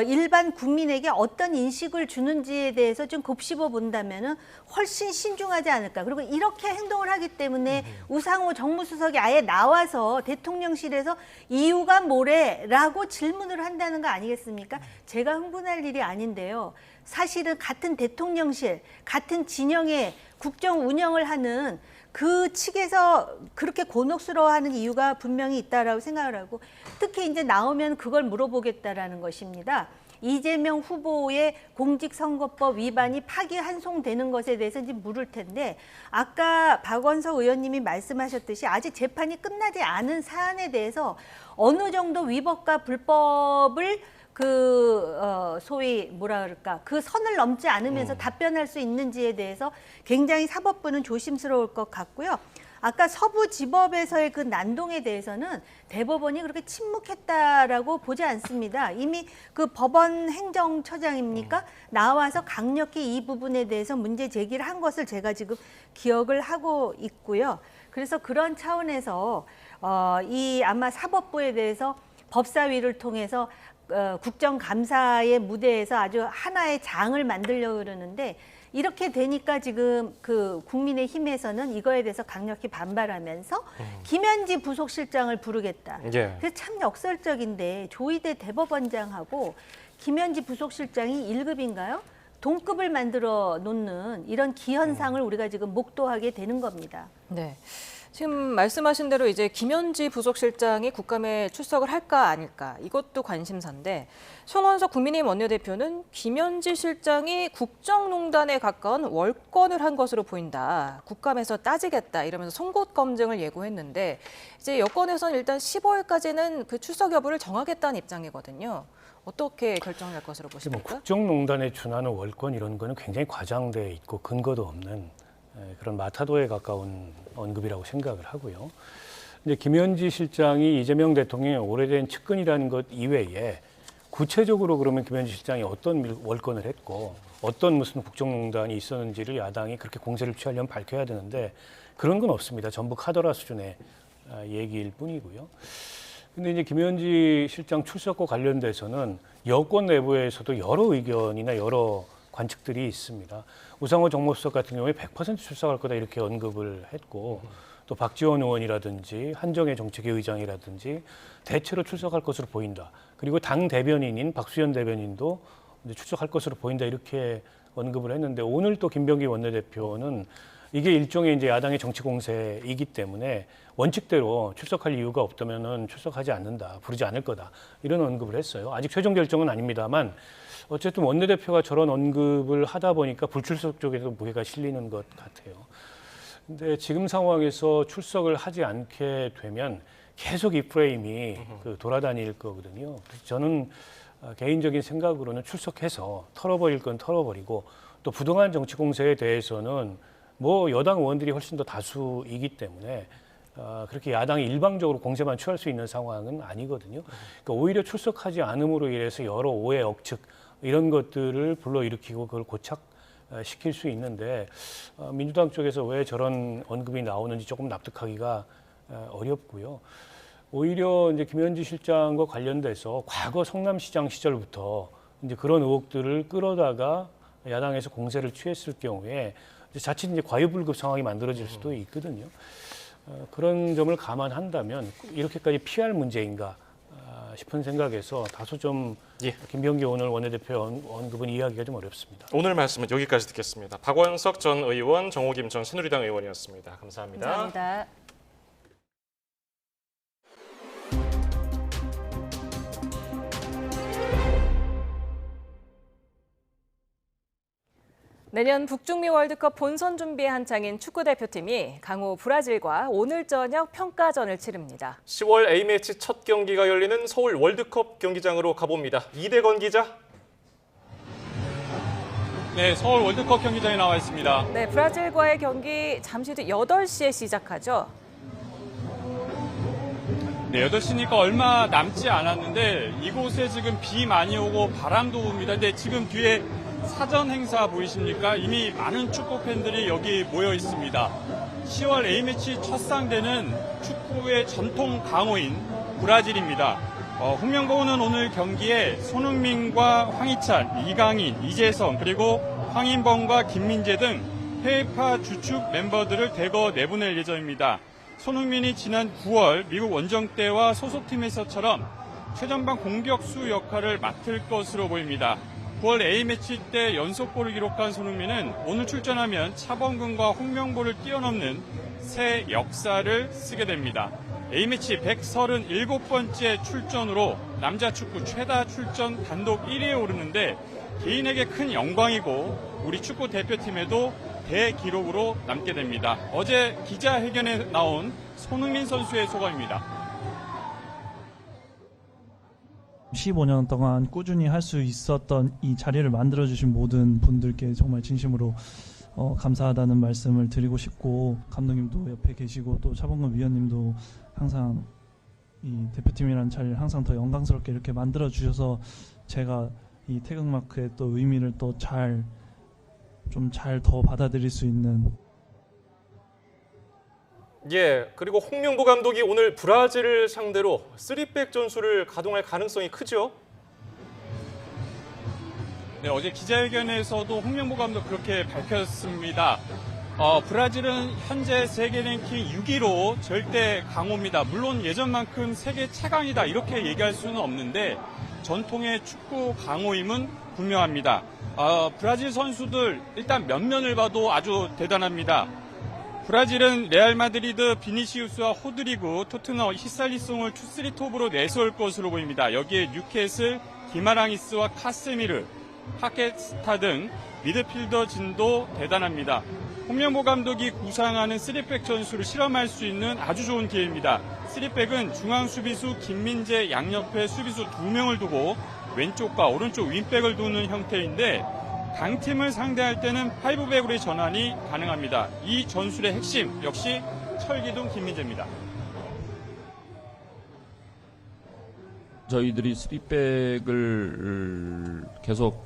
일반 국민에게 어떤 인식을 주는지에 대해서 좀 곱씹어 본다면은 훨씬 신중하지 않을까. 그리고 이렇게 행동을 하기 때문에 우상호 정무수석이 아예 나와서 대통령실에서 이유가 뭐래라고 질문을 한다는 거 아니겠습니까? 제가 흥분할 일이 아닌데요. 사실은 같은 대통령실, 같은 진영의 국정 운영을 하는 그 측에서 그렇게 곤혹스러워하는 이유가 분명히 있다라고 생각을 하고 특히 이제 나오면 그걸 물어보겠다라는 것입니다. 이재명 후보의 공직선거법 위반이 파기환송되는 것에 대해서 이제 물을 텐데 아까 박원석 의원님이 말씀하셨듯이 아직 재판이 끝나지 않은 사안에 대해서 어느 정도 위법과 불법을 소위 뭐라 그럴까 그 선을 넘지 않으면서 답변할 수 있는지에 대해서 굉장히 사법부는 조심스러울 것 같고요. 아까 서부지법에서의 그 난동에 대해서는 대법원이 그렇게 침묵했다라고 보지 않습니다. 이미 그 법원 행정처장입니까? 나와서 강력히 이 부분에 대해서 문제 제기를 한 것을 제가 지금 기억을 하고 있고요. 그래서 그런 차원에서 이 아마 사법부에 대해서 법사위를 통해서 국정감사의 무대에서 아주 하나의 장을 만들려고 그러는데 이렇게 되니까 지금 그 국민의힘에서는 이거에 대해서 강력히 반발하면서 김현지 부속실장을 부르겠다. 예. 그래서 참 역설적인데 조희대 대법원장하고 김현지 부속실장이 1급인가요? 동급을 만들어 놓는 이런 기현상을 우리가 지금 목도하게 되는 겁니다. 네. 지금 말씀하신 대로 이제 김현지 부속실장이 국감에 출석을 할까 아닐까 이것도 관심사인데 송원석 국민의힘 원내대표는 김현지 실장이 국정농단에 가까운 월권을 한 것으로 보인다. 국감에서 따지겠다 이러면서 송곳 검증을 예고했는데 이제 여권에서는 일단 15일까지는 그 출석 여부를 정하겠다는 입장이거든요. 어떻게 결정할 것으로 보십니까? 국정농단에 준하는 월권 이런 거는 굉장히 과장돼 있고 근거도 없는 그런 마타도에 가까운 언급이라고 생각을 하고요. 근데 김현지 실장이 이재명 대통령의 오래된 측근이라는 것 이외에 구체적으로 그러면 김현지 실장이 어떤 월권을 했고 어떤 무슨 국정농단이 있었는지를 야당이 그렇게 공세를 취하려면 밝혀야 되는데 그런 건 없습니다. 전부 카더라 수준의 얘기일 뿐이고요. 근데 이제 김현지 실장 출석과 관련돼서는 여권 내부에서도 여러 의견이나 여러 관측들이 있습니다. 우상호 정무수석 같은 경우에 100% 출석할 거다 이렇게 언급을 했고 또 박지원 의원이라든지 한정혜 정책위 의장이라든지 대체로 출석할 것으로 보인다. 그리고 당 대변인인 박수현 대변인도 이제 출석할 것으로 보인다 이렇게 언급을 했는데 오늘 또 김병기 원내대표는 이게 일종의 이제 야당의 정치 공세이기 때문에 원칙대로 출석할 이유가 없다면은 출석하지 않는다, 부르지 않을 거다 이런 언급을 했어요. 아직 최종 결정은 아닙니다만 어쨌든 원내대표가 저런 언급을 하다 보니까 불출석 쪽에서 무게가 실리는 것 같아요. 근데 지금 상황에서 출석을 하지 않게 되면 계속 이 프레임이 돌아다닐 거거든요. 그래서 저는 개인적인 생각으로는 출석해서 털어버릴 건 털어버리고 또 부동한 정치 공세에 대해서는 뭐 여당 의원들이 훨씬 더 다수이기 때문에 그렇게 야당이 일방적으로 공세만 취할 수 있는 상황은 아니거든요. 그러니까 오히려 출석하지 않음으로 인해서 여러 오해, 억측 이런 것들을 불러일으키고 그걸 고착시킬 수 있는데 민주당 쪽에서 왜 저런 언급이 나오는지 조금 납득하기가 어렵고요. 오히려 이제 김현지 실장과 관련돼서 과거 성남시장 시절부터 이제 그런 의혹들을 끌어다가 야당에서 공세를 취했을 경우에 자칫 이제 과유불급 상황이 만들어질 수도 있거든요. 그런 점을 감안한다면 이렇게까지 피할 문제인가 싶은 생각에서 다소 좀 김병기 오늘 원내대표 언급은 이해하기가 좀 어렵습니다. 오늘 말씀은 여기까지 듣겠습니다. 박원석 전 의원, 정호김 전 새누리당 의원이었습니다. 감사합니다. 감사합니다. 내년 북중미 월드컵 본선 준비에 한창인 축구대표팀이 강호 브라질과 오늘 저녁 평가전을 치릅니다. 10월 A매치 첫 경기가 열리는 서울 월드컵 경기장으로 가봅니다. 이대건 기자. 네, 서울 월드컵 경기장에 나와 있습니다. 네, 브라질과의 경기 잠시 뒤 8시에 시작하죠. 네, 8시니까 얼마 남지 않았는데 이곳에 지금 비 많이 오고 바람도 붑니다. 근데 지금 뒤에 사전 행사 보이십니까? 이미 많은 축구 팬들이 여기 모여 있습니다. 10월 A매치 첫 상대는 축구의 전통 강호인 브라질입니다. 홍명보는 오늘 경기에 손흥민과 황희찬, 이강인, 이재성 그리고 황인범과 김민재 등 해외파 주축 멤버들을 대거 내보낼 예정입니다. 손흥민이 지난 9월 미국 원정 때와 소속팀에서처럼 최전방 공격수 역할을 맡을 것으로 보입니다. 9월 A매치 때 연속골을 기록한 손흥민은 오늘 출전하면 차범근과 홍명보를 뛰어넘는 새 역사를 쓰게 됩니다. A매치 137번째 출전으로 남자 축구 최다 출전 단독 1위에 오르는데 개인에게 큰 영광이고 우리 축구 대표팀에도 대기록으로 남게 됩니다. 어제 기자회견에 나온 손흥민 선수의 소감입니다. 15년 동안 꾸준히 할 수 있었던 이 자리를 만들어주신 모든 분들께 정말 진심으로 감사하다는 말씀을 드리고 싶고 감독님도 옆에 계시고 또 차범근 위원님도 항상 이 대표팀이라는 자리를 항상 더 영광스럽게 이렇게 만들어주셔서 제가 이 태극마크의 또 의미를 또 잘 더 받아들일 수 있는 그리고 홍명보 감독이 오늘 브라질을 상대로 3백 전술을 가동할 가능성이 크죠? 네, 어제 기자회견에서도 홍명보 감독 그렇게 밝혔습니다. 브라질은 현재 세계 랭킹 6위로 절대 강호입니다. 물론 예전만큼 세계 최강이다 이렇게 얘기할 수는 없는데 전통의 축구 강호임은 분명합니다. 브라질 선수들 일단 면면을 봐도 아주 대단합니다. 브라질은 레알 마드리드, 비니시우스와 호드리구, 토트넘, 히살리송을 투쓰리톱으로 내세울 것으로 보입니다. 여기에 뉴캐슬, 기마랑이스와 카세미르, 파케스타 등 미드필더 진도 대단합니다. 홍명보 감독이 구상하는 3백 전술을 실험할 수 있는 아주 좋은 기회입니다. 3백은 중앙 수비수 김민재 양옆에 수비수 2명을 두고 왼쪽과 오른쪽 윙백을 두는 형태인데 강팀을 상대할 때는 5백으로의 전환이 가능합니다. 이 전술의 핵심 역시 철기둥 김민재입니다. 저희들이 3백을 계속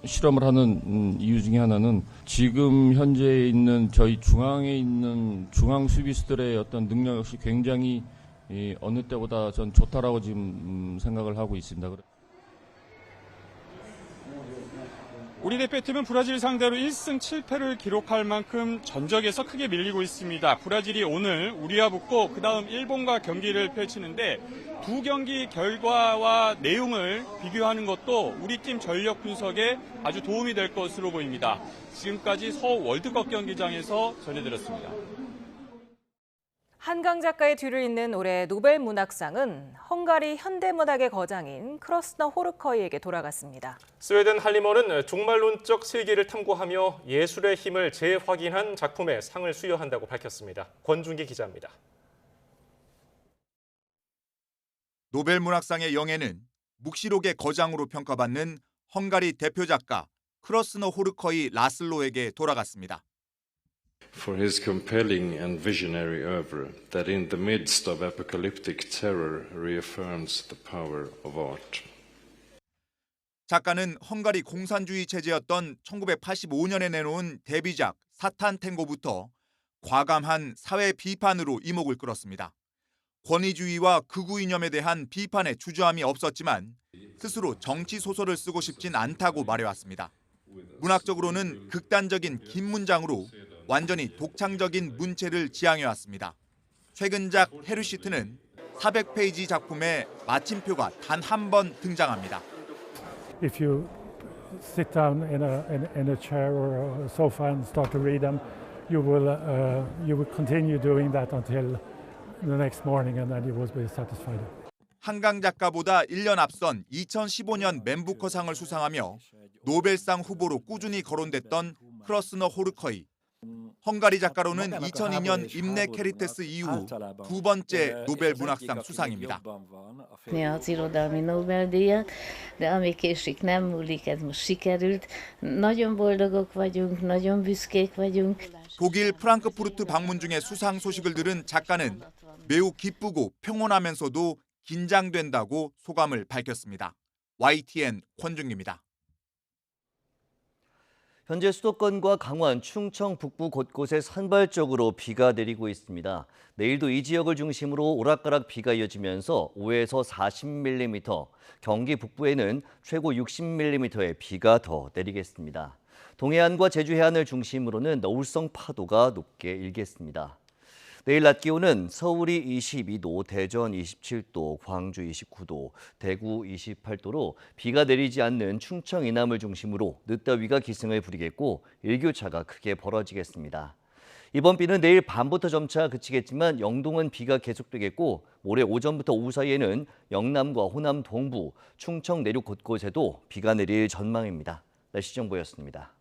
실험을 하는 이유 중에 하나는 지금 현재 있는 저희 중앙에 있는 중앙 수비수들의 어떤 능력 역시 굉장히 어느 때보다 전 좋다라고 지금 생각을 하고 있습니다. 우리 대표팀은 브라질 상대로 1승 7패를 기록할 만큼 전적에서 크게 밀리고 있습니다. 브라질이 오늘 우리와 붙고 그다음 일본과 경기를 펼치는데 두 경기 결과와 내용을 비교하는 것도 우리 팀 전력 분석에 아주 도움이 될 것으로 보입니다. 지금까지 서울 월드컵 경기장에서 전해드렸습니다. 한강 작가의 뒤를 잇는 올해 노벨 문학상은 헝가리 현대문학의 거장인 크로스너 호르커이에게 돌아갔습니다. 스웨덴 할리머는 종말론적 세계를 탐구하며 예술의 힘을 재확인한 작품에 상을 수여한다고 밝혔습니다. 권준기 기자입니다. 노벨 문학상의 영예는 묵시록의 거장으로 평가받는 헝가리 대표 작가 크로스너 호르커이 라슬로에게 돌아갔습니다. For his compelling and visionary oeuvre that in the midst of apocalyptic terror reaffirms the power of art. 작가는 헝가리 공산주의 체제였던 1985년에 내놓은 데뷔작 사탄 탱고부터 과감한 사회 비판으로 이목을 끌었습니다. 권위주의와 극우 이념에 대한 비판에 주저함이 없었지만 스스로 정치 소설을 쓰고 싶진 않다고 말해왔습니다. 문학적으로는 극단적인 긴 문장으로 완전히 독창적인 문체를 지향해왔습니다. 최근작 헤르시트는 400페이지 작품에 마침표가 단 한 번 등장합니다. If you sit down in a chair or a sofa and start to read them, you will continue doing that until the next morning, and then you will be satisfied. 한강 작가보다 1년 앞선 2015년 맨부커상을 수상하며 노벨상 후보로 꾸준히 거론됐던 크로스너 호르커이. 헝가리 작가로는 2002년 임레 케리테스 이후 두 번째 노벨 문학상 수상입니다. Az irodalmi Nobel-díjat, de ami késik nem múlik, ez most sikerült. Nagyon boldogok vagyunk, nagyon büszkék vagyunk. 독일 프랑크푸르트 방문 중에 수상 소식을 들은 작가는 매우 기쁘고 평온하면서도 긴장된다고 소감을 밝혔습니다. YTN 권준기입니다. 현재 수도권과 강원, 충청 북부 곳곳에 산발적으로 비가 내리고 있습니다. 내일도 이 지역을 중심으로 오락가락 비가 이어지면서 5에서 40mm, 경기 북부에는 최고 60mm의 비가 더 내리겠습니다. 동해안과 제주 해안을 중심으로는 너울성 파도가 높게 일겠습니다. 내일 낮 기온은 서울이 22도, 대전 27도, 광주 29도, 대구 28도로 비가 내리지 않는 충청 이남을 중심으로 늦더위가 기승을 부리겠고 일교차가 크게 벌어지겠습니다. 이번 비는 내일 밤부터 점차 그치겠지만 영동은 비가 계속되겠고 모레 오전부터 오후 사이에는 영남과 호남 동부, 충청 내륙 곳곳에도 비가 내릴 전망입니다. 날씨 정보였습니다.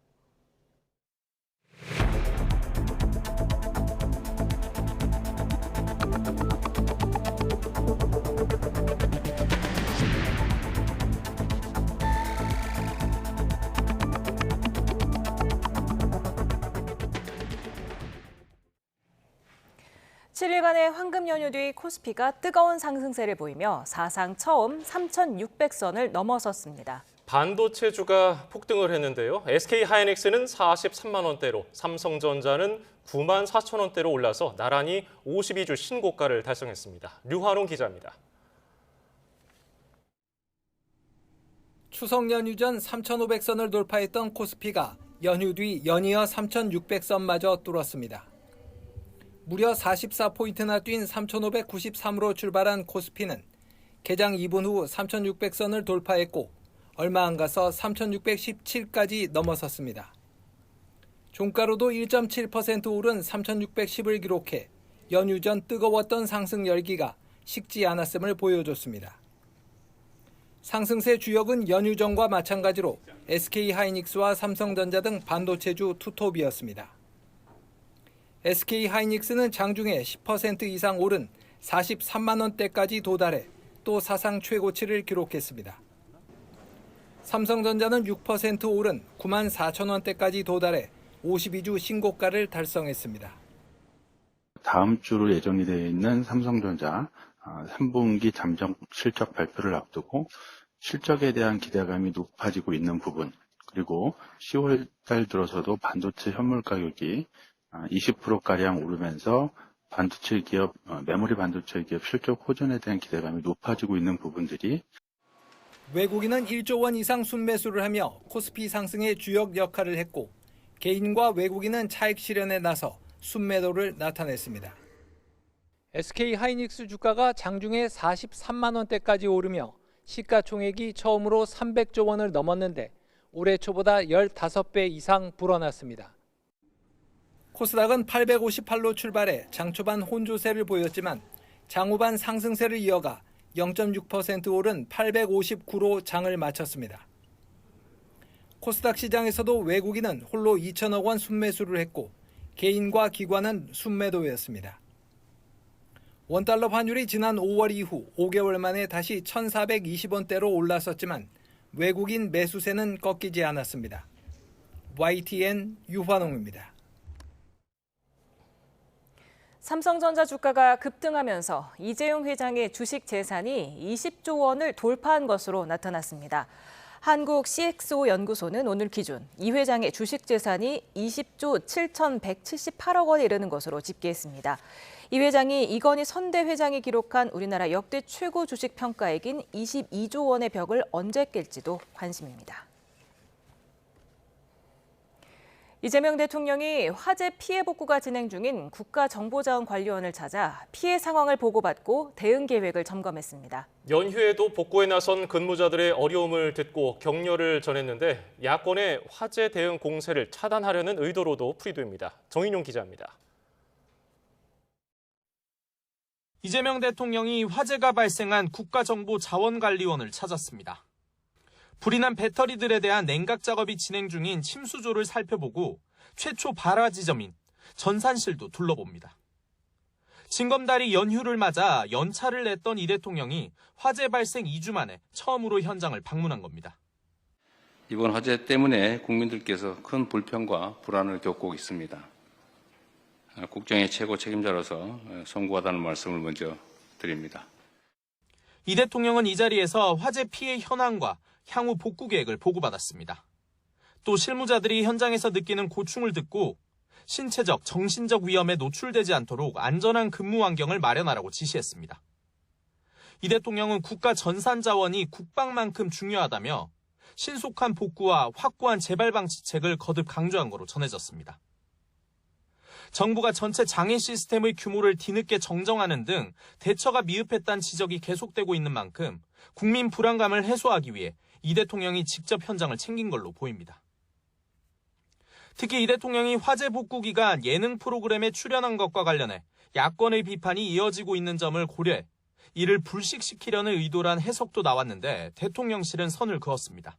(7일간의) 황금 연휴 뒤 코스피가 뜨거운 상승세를 보이며 사상 처음 3,600선을 넘어섰습니다. 반도체주가 폭등을 했는데요. SK 하이닉스는 43만 원대로, 삼성전자는 9만 4천 원대로 올라서 나란히 52주 신고가를 달성했습니다. 류환웅 기자입니다. 추석 연휴 전 3,500선을 돌파했던 코스피가 연휴 뒤 연이어 3,600선마저 뚫었습니다. 무려 44포인트나 뛴 3,593으로 출발한 코스피는 개장 2분 후 3,600선을 돌파했고 얼마 안 가서 3,617까지 넘어섰습니다. 종가로도 1.7% 오른 3,610을 기록해 연휴 전 뜨거웠던 상승 열기가 식지 않았음을 보여줬습니다. 상승세 주역은 연휴 전과 마찬가지로 SK 하이닉스와 삼성전자 등 반도체주 투톱이었습니다. SK 하이닉스는 장중에 10% 이상 오른 43만 원대까지 도달해 또 사상 최고치를 기록했습니다. 삼성전자는 6% 오른 9만 4천 원대까지 도달해 52주 신고가를 달성했습니다. 다음 주로 예정이 되어 있는 삼성전자 3분기 잠정 실적 발표를 앞두고 실적에 대한 기대감이 높아지고 있는 부분, 그리고 10월 달 들어서도 반도체 현물 가격이 20%가량 오르면서 반도체 기업, 메모리 반도체 기업 실적 호전에 대한 기대감이 높아지고 있는 부분들이 외국인은 1조 원 이상 순매수를 하며 코스피 상승의 주역 역할을 했고 개인과 외국인은 차익 실현에 나서 순매도를 나타냈습니다. SK 하이닉스 주가가 장중에 43만 원대까지 오르며 시가총액이 처음으로 300조 원을 넘었는데 올해 초보다 15배 이상 불어났습니다. 코스닥은 858로 출발해 장 초반 혼조세를 보였지만 장 후반 상승세를 이어가 0.6% 오른 859로 장을 마쳤습니다. 코스닥 시장에서도 외국인은 홀로 2천억 원 순매수를 했고 개인과 기관은 순매도였습니다. 원달러 환율이 지난 5월 이후 5개월 만에 다시 1,420원대로 올랐었지만 외국인 매수세는 꺾이지 않았습니다. YTN 유환홍입니다. 삼성전자 주가가 급등하면서 이재용 회장의 주식 재산이 20조 원을 돌파한 것으로 나타났습니다. 한국 CXO 연구소는 오늘 기준 이 회장의 주식 재산이 20조 7,178억 원에 이르는 것으로 집계했습니다. 이 회장이 이건희 선대 회장이 기록한 우리나라 역대 최고 주식 평가액인 22조 원의 벽을 언제 깰지도 관심입니다. 이재명 대통령이 화재 피해 복구가 진행 중인 국가정보자원관리원을 찾아 피해 상황을 보고받고 대응 계획을 점검했습니다. 연휴에도 복구에 나선 근무자들의 어려움을 듣고 격려를 전했는데 야권의 화재 대응 공세를 차단하려는 의도로도 풀이됩니다. 정인용 기자입니다. 이재명 대통령이 화재가 발생한 국가정보자원관리원을 찾았습니다. 불이 난 배터리들에 대한 냉각 작업이 진행 중인 침수조를 살펴보고 최초 발화 지점인 전산실도 둘러봅니다. 징검다리 연휴를 맞아 연차를 냈던 이 대통령이 화재 발생 2주 만에 처음으로 현장을 방문한 겁니다. 이번 화재 때문에 국민들께서 큰 불편과 불안을 겪고 있습니다. 국정의 최고 책임자로서 송구하다는 말씀을 먼저 드립니다. 이 대통령은 이 자리에서 화재 피해 현황과 향후 복구 계획을 보고받았습니다. 또 실무자들이 현장에서 느끼는 고충을 듣고 신체적, 정신적 위험에 노출되지 않도록 안전한 근무 환경을 마련하라고 지시했습니다. 이 대통령은 국가 전산 자원이 국방만큼 중요하다며 신속한 복구와 확고한 재발 방지책을 거듭 강조한 거로 전해졌습니다. 정부가 전체 장애 시스템의 규모를 뒤늦게 정정하는 등 대처가 미흡했다는 지적이 계속되고 있는 만큼 국민 불안감을 해소하기 위해 이 대통령이 직접 현장을 챙긴 걸로 보입니다. 특히 이 대통령이 화재 복구 기간 예능 프로그램에 출연한 것과 관련해 야권의 비판이 이어지고 있는 점을 고려해 이를 불식시키려는 의도란 해석도 나왔는데 대통령실은 선을 그었습니다.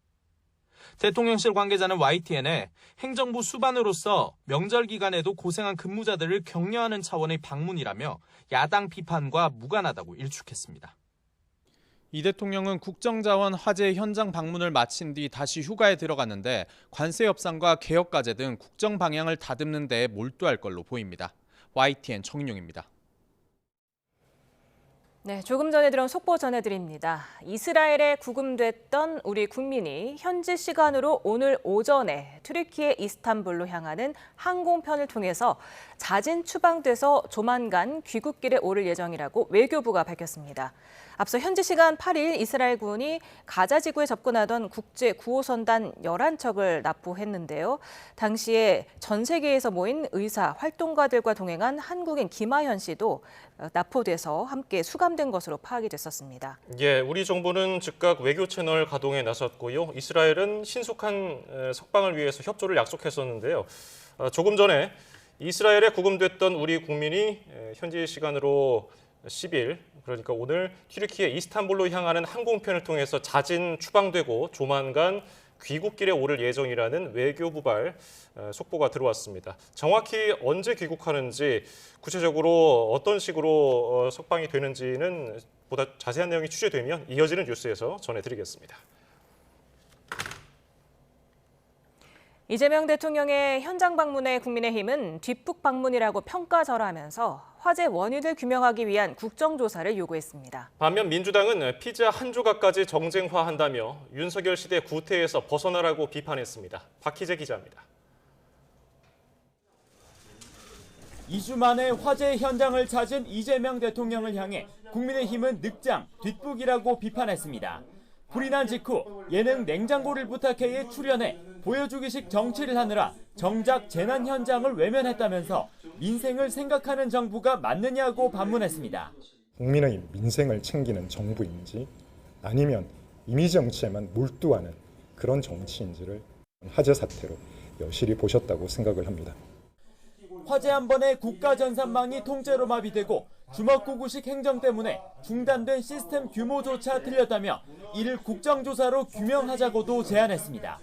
대통령실 관계자는 YTN에 행정부 수반으로서 명절 기간에도 고생한 근무자들을 격려하는 차원의 방문이라며 야당 비판과 무관하다고 일축했습니다. 이 대통령은 국정자원 화재 현장 방문을 마친 뒤 다시 휴가에 들어갔는데 관세 협상과 개혁 과제 등 국정 방향을 다듬는 데에 몰두할 걸로 보입니다. YTN 정인용입니다. 네, 조금 전에 들은 속보 전해드립니다. 이스라엘에 구금됐던 우리 국민이 현지 시간으로 오늘 오전에 튀르키예 이스탄불로 향하는 항공편을 통해서 자진 추방돼서 조만간 귀국길에 오를 예정이라고 외교부가 밝혔습니다. 앞서 현지 시간 8일 이스라엘군이 가자 지구에 접근하던 국제 구호선단 11척을 납포했는데요. 당시에 전 세계에서 모인 의사, 활동가들과 동행한 한국인 김하현 씨도 납포돼서 함께 수감된 것으로 파악이 됐었습니다. 예, 우리 정부는 즉각 외교 채널 가동에 나섰고요. 이스라엘은 신속한 석방을 위해서 협조를 약속했었는데요. 조금 전에 이스라엘에 구금됐던 우리 국민이 현지 시간으로 10일, 그러니까 오늘 튀르키예 이스탄불로 향하는 항공편을 통해서 자진 추방되고 조만간 귀국길에 오를 예정이라는 외교부발 속보가 들어왔습니다. 정확히 언제 귀국하는지, 구체적으로 어떤 식으로 석방이 되는지는 보다 자세한 내용이 취재되면 이어지는 뉴스에서 전해드리겠습니다. 이재명 대통령의 현장 방문에 국민의힘은 뒷북 방문이라고 평가절하하면서 화재 원인을 규명하기 위한 국정조사를 요구했습니다. 반면 민주당은 피자 한 조각까지 정쟁화한다며 윤석열 시대 구태에서 벗어나라고 비판했습니다. 박희재 기자입니다. 2주 만에 화재 현장을 찾은 이재명 대통령을 향해 국민의힘은 늑장, 뒷북이라고 비판했습니다. 불이 난 직후 예능 냉장고를 부탁해에 출연해 보여주기식 정치를 하느라 정작 재난 현장을 외면했다면서 민생을 생각하는 정부가 맞느냐고 반문했습니다. 국민의 민생을 챙기는 정부인지 아니면 이미지 정치에만 몰두하는 그런 정치인지를 화재 사태로 여실히 보셨다고 생각을 합니다. 화재 한 번에 국가 전산망이 통째로 마비되고 주먹구구식 행정 때문에 중단된 시스템 규모조차 틀렸다며 이를 국정조사로 규명하자고도 제안했습니다.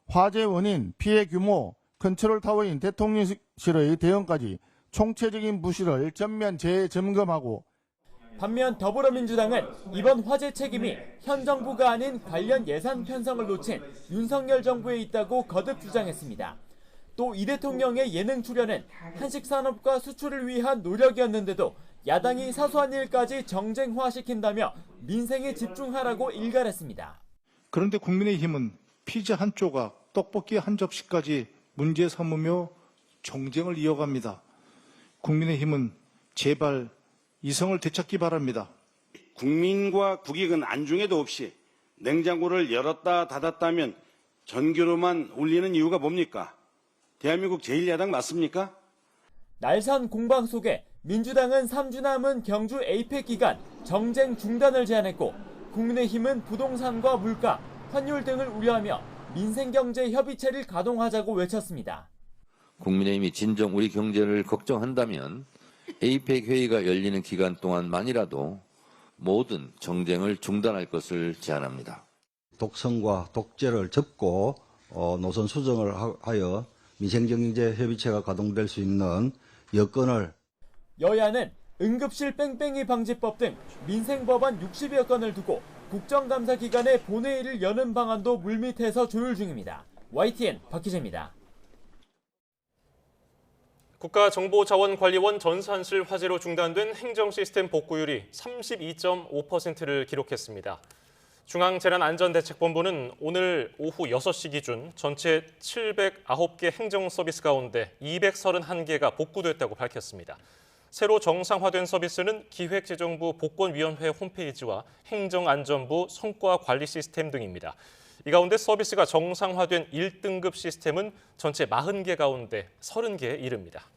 화재 원인, 피해 규모, 컨트롤타워인 대통령실의 대응까지 총체적인 부실을 전면 재점검하고 반면 더불어민주당은 이번 화재 책임이 현 정부가 아닌 관련 예산 편성을 놓친 윤석열 정부에 있다고 거듭 주장했습니다. 또 이 대통령의 예능 출연은 한식산업과 수출을 위한 노력이었는데도 야당이 사소한 일까지 정쟁화시킨다며 민생에 집중하라고 일갈했습니다. 그런데 국민의힘은 피자 한 조각, 떡볶이 한 접시까지 문제 삼으며 정쟁을 이어갑니다. 국민의힘은 제발 이성을 되찾기 바랍니다. 국민과 국익은 안중에도 없이 냉장고를 열었다 닫았다면 전기로만 울리는 이유가 뭡니까? 대한민국 제1야당 맞습니까? 날선 공방 속에 민주당은 3주 남은 경주 에이펙 기간 정쟁 중단을 제안했고 국민의힘은 부동산과 물가, 환율 등을 우려하며 민생경제협의체를 가동하자고 외쳤습니다. 국민의힘이 진정 우리 경제를 걱정한다면 에이펙 회의가 열리는 기간 동안만이라도 모든 정쟁을 중단할 것을 제안합니다. 독선과 독재를 접고 노선 수정을 하여 민생경제협의체가 가동될 수 있는 여건을 여야는 응급실 뺑뺑이 방지법 등 민생법안 60여 건을 두고 국정감사 기간에 본회의를 여는 방안도 물밑에서 조율 중입니다. YTN 박희재입니다. 국가정보자원관리원 전산실 화재로 중단된 행정시스템 복구율이 32.5%를 기록했습니다. 중앙재난안전대책본부는 오늘 오후 6시 기준 전체 709개 행정서비스 가운데 231개가 복구됐다고 밝혔습니다. 새로 정상화된 서비스는 기획재정부 복권위원회 홈페이지와 행정안전부 성과관리 시스템 등입니다. 이 가운데 서비스가 정상화된 1등급 시스템은 전체 40개 가운데 30개에 이릅니다.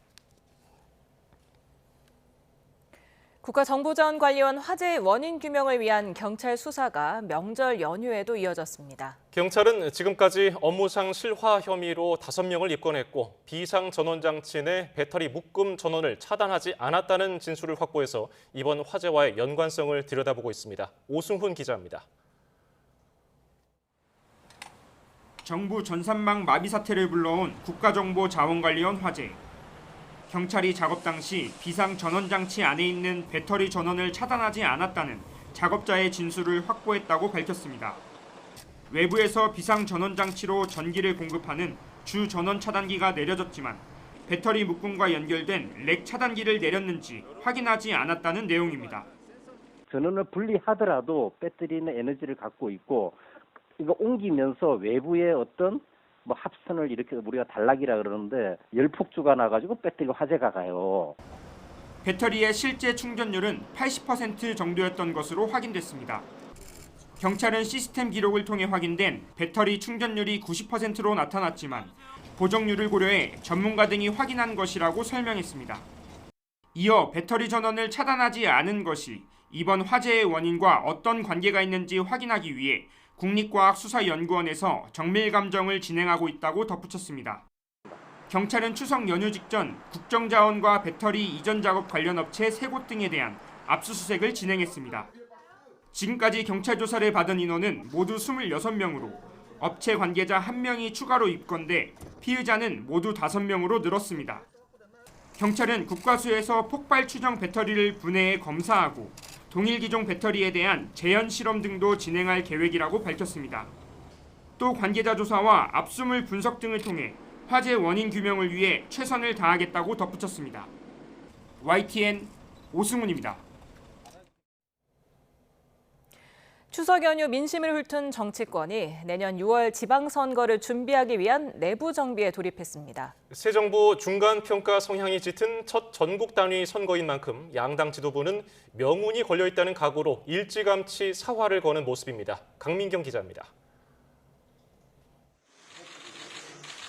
국가정보자원관리원 화재 원인 규명을 위한 경찰 수사가 명절 연휴에도 이어졌습니다. 경찰은 지금까지 업무상 실화 혐의로 5명을 입건했고 비상 전원장치 내 배터리 묶음 전원을 차단하지 않았다는 진술을 확보해서 이번 화재와의 연관성을 들여다보고 있습니다. 오승훈 기자입니다. 정부 전산망 마비 사태를 불러온 국가정보자원관리원 화재. 경찰이 작업 당시 비상 전원장치 안에 있는 배터리 전원을 차단하지 않았다는 작업자의 진술을 확보했다고 밝혔습니다. 외부에서 비상 전원장치로 전기를 공급하는 주 전원 차단기가 내려졌지만 배터리 묶음과 연결된 렉 차단기를 내렸는지 확인하지 않았다는 내용입니다. 전원을 분리하더라도 배터리는 에너지를 갖고 있고 이거 옮기면서 외부의 어떤 합선을 이렇게 우리가 단락이라 그러는데 열폭주가 나가지고 배터리가 화재가 가요. 배터리의 실제 충전율은 80% 정도였던 것으로 확인됐습니다. 경찰은 시스템 기록을 통해 확인된 배터리 충전율이 90%로 나타났지만 보정률을 고려해 전문가 등이 확인한 것이라고 설명했습니다. 이어 배터리 전원을 차단하지 않은 것이 이번 화재의 원인과 어떤 관계가 있는지 확인하기 위해 국립과학수사연구원에서 정밀감정을 진행하고 있다고 덧붙였습니다. 경찰은 추석 연휴 직전 국정자원과 배터리 이전 작업 관련 업체 3곳 등에 대한 압수수색을 진행했습니다. 지금까지 경찰 조사를 받은 인원은 모두 26명으로 업체 관계자 1명이 추가로 입건돼 피의자는 모두 5명으로 늘었습니다. 경찰은 국과수에서 폭발 추정 배터리를 분해해 검사하고 동일 기종 배터리에 대한 재현 실험 등도 진행할 계획이라고 밝혔습니다. 또 관계자 조사와 압수물 분석 등을 통해 화재 원인 규명을 위해 최선을 다하겠다고 덧붙였습니다. YTN 오승훈입니다. 추석 연휴 민심을 훑은 정치권이 내년 6월 지방선거를 준비하기 위한 내부 정비에 돌입했습니다. 새 정부 중간평가 성향이 짙은 첫 전국 단위 선거인 만큼 양당 지도부는 명운이 걸려있다는 각오로 일찌감치 사활을 거는 모습입니다. 강민경 기자입니다.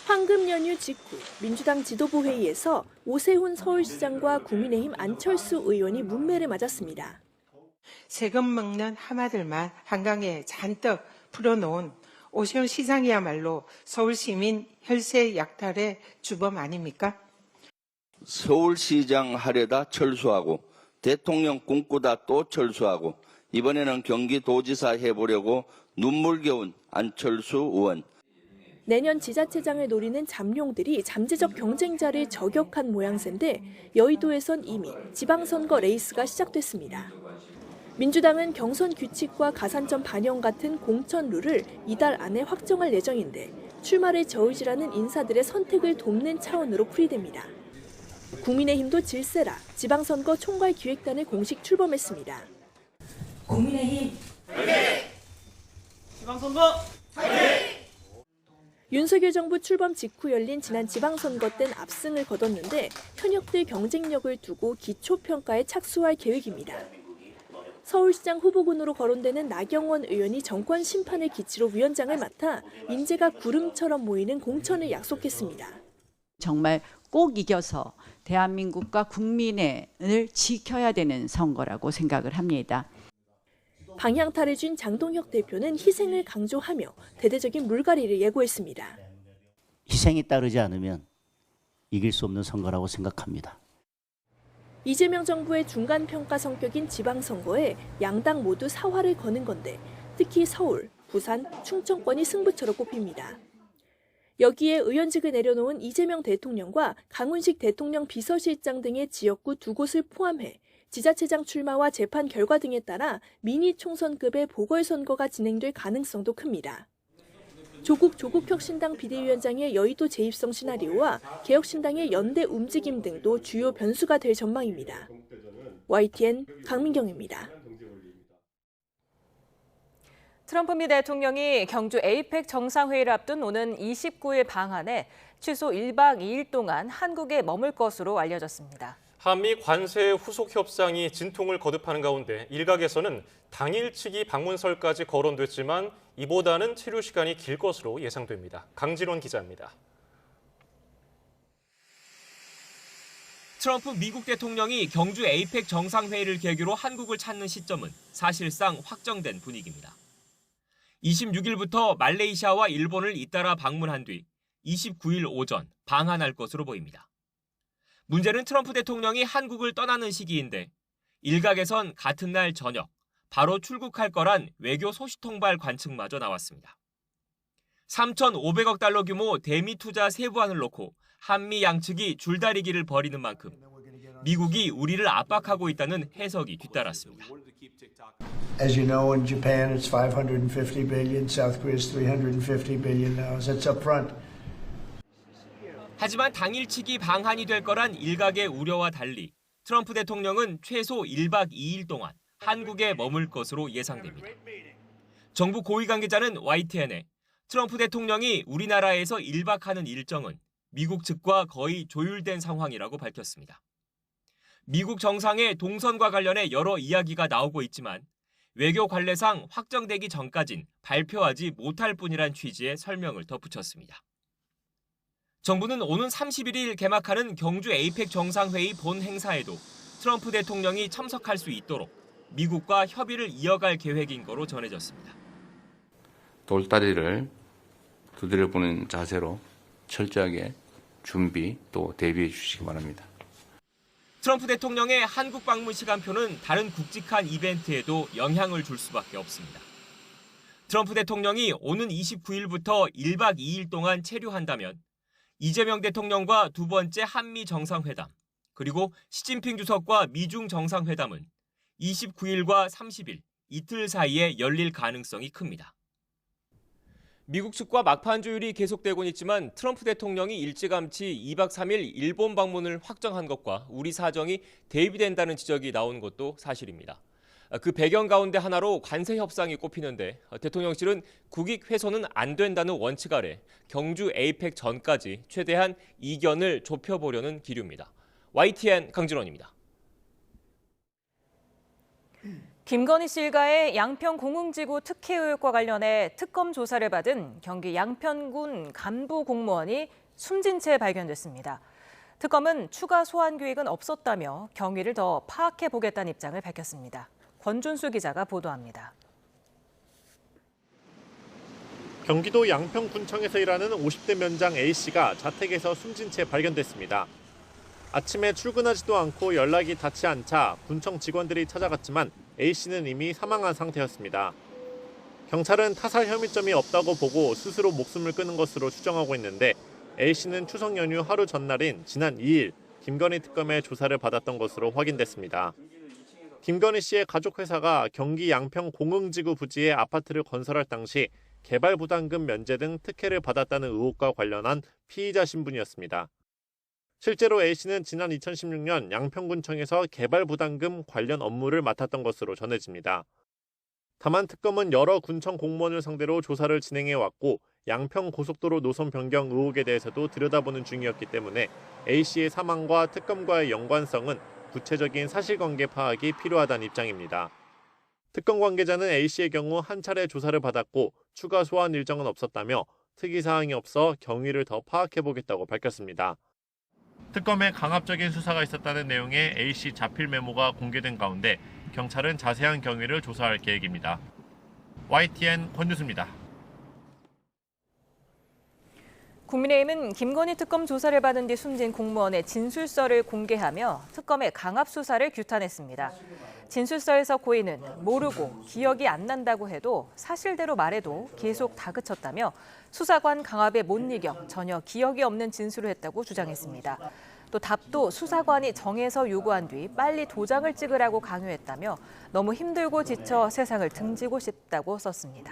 황금 연휴 직후 민주당 지도부 회의에서 오세훈 서울시장과 국민의힘 안철수 의원이 문매를 맞았습니다. 세금 먹는 하마들만 한강에 잔뜩 풀어놓은 오세훈 시장이야말로 서울시민 혈세 약탈의 주범 아닙니까? 서울시장 하려다 철수하고 대통령 꿈꾸다 또 철수하고 이번에는 경기도지사 해보려고 눈물겨운 안철수 의원. 내년 지자체장을 노리는 잠룡들이 잠재적 경쟁자를 저격한 모양새인데 여의도에선 이미 지방선거 레이스가 시작됐습니다. 민주당은 경선 규칙과 가산점 반영 같은 공천 룰을 이달 안에 확정할 예정인데 출마를 저의지라는 인사들의 선택을 돕는 차원으로 풀이됩니다. 국민의힘도 질세라 지방선거 총괄기획단을 공식 출범했습니다. 국민의힘 지방선거 윤석열 정부 출범 직후 열린 지난 지방선거 땐 압승을 거뒀는데 현역들 경쟁력을 두고 기초평가에 착수할 계획입니다. 서울시장 후보군으로 거론되는 나경원 의원이 정권 심판의 기치로 위원장을 맡아 인재가 구름처럼 모이는 공천을 약속했습니다. 정말 꼭 이겨서 대한민국과 국민을 지켜야 되는 선거라고 생각을 합니다. 방향타를 준 장동혁 대표는 희생을 강조하며 대대적인 물갈이를 예고했습니다. 희생이 따르지 않으면 이길 수 없는 선거라고 생각합니다. 이재명 정부의 중간평가 성격인 지방선거에 양당 모두 사활을 거는 건데 특히 서울, 부산, 충청권이 승부처로 꼽힙니다. 여기에 의원직을 내려놓은 이재명 대통령과 강훈식 대통령 비서실장 등의 지역구 2곳을 포함해 지자체장 출마와 재판 결과 등에 따라 미니 총선급의 보궐선거가 진행될 가능성도 큽니다. 조국 혁신당 비대위원장의 여의도 재입성 시나리오와 개혁신당의 연대 움직임 등도 주요 변수가 될 전망입니다. YTN 강민경입니다. 트럼프 미 대통령이 경주 에이펙 정상회의를 앞둔 오는 29일 방한에 최소 1박 2일 동안 한국에 머물 것으로 알려졌습니다. 한미 관세 후속 협상이 진통을 거듭하는 가운데 일각에서는 당일치기 방문설까지 거론됐지만 이보다는 체류 시간이 길 것으로 예상됩니다. 강진원 기자입니다. 트럼프 미국 대통령이 경주 에이펙 정상회의를 계기로 한국을 찾는 시점은 사실상 확정된 분위기입니다. 26일부터 말레이시아와 일본을 잇따라 방문한 뒤 29일 오전 방한할 것으로 보입니다. 문제는 트럼프 대통령이 한국을 떠나는 시기인데 일각에선 같은 날 저녁 바로 출국할 거란 외교 소식통발 관측마저 나왔습니다. 3,500억 달러 규모 대미 투자 세부안을 놓고 한미 양측이 줄다리기를 벌이는 만큼 미국이 우리를 압박하고 있다는 해석이 뒤따랐습니다. As you know, in Japan it's 550 billion, South Korea is 350 billion now. That's up front. 하지만 당일치기 방한이 될 거란 일각의 우려와 달리 트럼프 대통령은 최소 1박 2일 동안 한국에 머물 것으로 예상됩니다. 정부 고위 관계자는 YTN에 트럼프 대통령이 우리나라에서 1박하는 일정은 미국 측과 거의 조율된 상황이라고 밝혔습니다. 미국 정상의 동선과 관련해 여러 이야기가 나오고 있지만 외교 관례상 확정되기 전까진 발표하지 못할 뿐이란 취지의 설명을 덧붙였습니다. 정부는 오는 31일 개막하는 경주 에이펙 정상회의 본 행사에도 트럼프 대통령이 참석할 수 있도록 미국과 협의를 이어갈 계획인 거로 전해졌습니다. 돌다리를 두드려보는 자세로 철저하게 준비 또 대비해 주시기 바랍니다. 트럼프 대통령의 한국 방문 시간표는 다른 굵직한 이벤트에도 영향을 줄 수밖에 없습니다. 트럼프 대통령이 오는 29일부터 1박 2일 동안 체류한다면 이재명 대통령과 두 번째 한미 정상회담, 그리고 시진핑 주석과 미중 정상회담은 29일과 30일 이틀 사이에 열릴 가능성이 큽니다. 미국 측과 막판 조율이 계속되곤 있지만 트럼프 대통령이 일찌감치 2박 3일 일본 방문을 확정한 것과 우리 사정이 대비된다는 지적이 나온 것도 사실입니다. 그 배경 가운데 하나로 관세 협상이 꼽히는데 대통령실은 국익 훼손은 안 된다는 원칙 아래 경주 에이펙 전까지 최대한 이견을 좁혀보려는 기류입니다. YTN 강진원입니다. 김건희 씨 일가의 양평 공흥지구 특혜 의혹과 관련해 특검 조사를 받은 경기 양편군 간부 공무원이 숨진 채 발견됐습니다. 특검은 추가 소환 계획은 없었다며 경위를 더 파악해 보겠다는 입장을 밝혔습니다. 권준수 기자가 보도합니다. 경기도 양평군청에서 일하는 50대 면장 A씨가 자택에서 숨진 채 발견됐습니다. 아침에 출근하지도 않고 연락이 닿지 않자 군청 직원들이 찾아갔지만 A씨는 이미 사망한 상태였습니다. 경찰은 타살 혐의점이 없다고 보고 스스로 목숨을 끊은 것으로 추정하고 있는데 A씨는 추석 연휴 하루 전날인 지난 2일 김건희 특검의 조사를 받았던 것으로 확인됐습니다. 김건희 씨의 가족회사가 경기 양평 공흥지구 부지에 아파트를 건설할 당시 개발부담금 면제 등 특혜를 받았다는 의혹과 관련한 피의자 신분이었습니다. 실제로 A씨는 지난 2016년 양평군청에서 개발부담금 관련 업무를 맡았던 것으로 전해집니다. 다만 특검은 여러 군청 공무원을 상대로 조사를 진행해왔고 양평고속도로 노선 변경 의혹에 대해서도 들여다보는 중이었기 때문에 A씨의 사망과 특검과의 연관성은 구체적인 사실관계 파악이 필요하다는 입장입니다. 특검 관계자는 A씨의 경우 한 차례 조사를 받았고 추가 소환 일정은 없었다며 특이사항이 없어 경위를 더 파악해보겠다고 밝혔습니다. 특검에 강압적인 수사가 있었다는 내용의 A씨 자필 메모가 공개된 가운데 경찰은 자세한 경위를 조사할 계획입니다. YTN 권유수입니다. 국민의힘은 김건희 특검 조사를 받은 뒤 숨진 공무원의 진술서를 공개하며 특검의 강압 수사를 규탄했습니다. 진술서에서 고인은 모르고 기억이 안 난다고 해도 사실대로 말해도 계속 다그쳤다며 수사관 강압에 못 이겨 전혀 기억이 없는 진술을 했다고 주장했습니다. 또 답도 수사관이 정해서 요구한 뒤 빨리 도장을 찍으라고 강요했다며 너무 힘들고 지쳐 세상을 등지고 싶다고 썼습니다.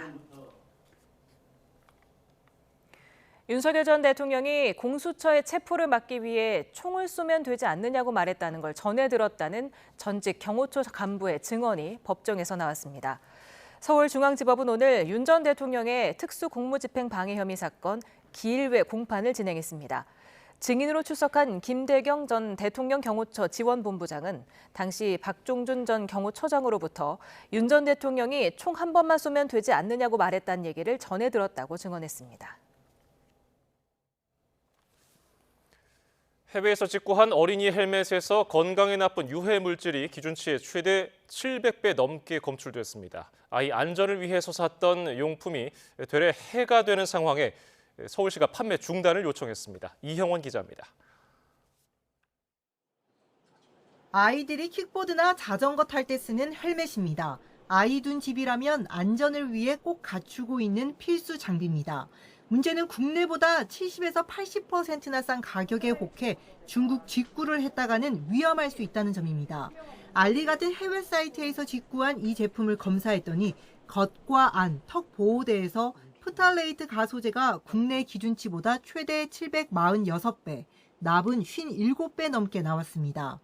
윤석열 전 대통령이 공수처의 체포를 막기 위해 총을 쏘면 되지 않느냐고 말했다는 걸 전해 들었다는 전직 경호처 간부의 증언이 법정에서 나왔습니다. 서울중앙지법은 오늘 윤 전 대통령의 특수공무집행 방해 혐의 사건 기일회 공판을 진행했습니다. 증인으로 출석한 김대경 전 대통령 경호처 지원본부장은 당시 박종준 전 경호처장으로부터 윤 전 대통령이 총 한 번만 쏘면 되지 않느냐고 말했다는 얘기를 전해 들었다고 증언했습니다. 해외에서 직구한 어린이 헬멧에서 건강에 나쁜 유해 물질이 기준치의 최대 700배 넘게 검출됐습니다. 아이 안전을 위해서 샀던 용품이 되레 해가 되는 상황에 서울시가 판매 중단을 요청했습니다. 이형원 기자입니다. 아이들이 킥보드나 자전거 탈 때 쓰는 헬멧입니다. 아이 둔 집이라면 안전을 위해 꼭 갖추고 있는 필수 장비입니다. 문제는 국내보다 70에서 80%나 싼 가격에 혹해 중국 직구를 했다가는 위험할 수 있다는 점입니다. 알리 같은 해외 사이트에서 직구한 이 제품을 검사했더니 겉과 안, 턱 보호대에서 프탈레이트 가소제가 국내 기준치보다 최대 746배, 납은 57배 넘게 나왔습니다.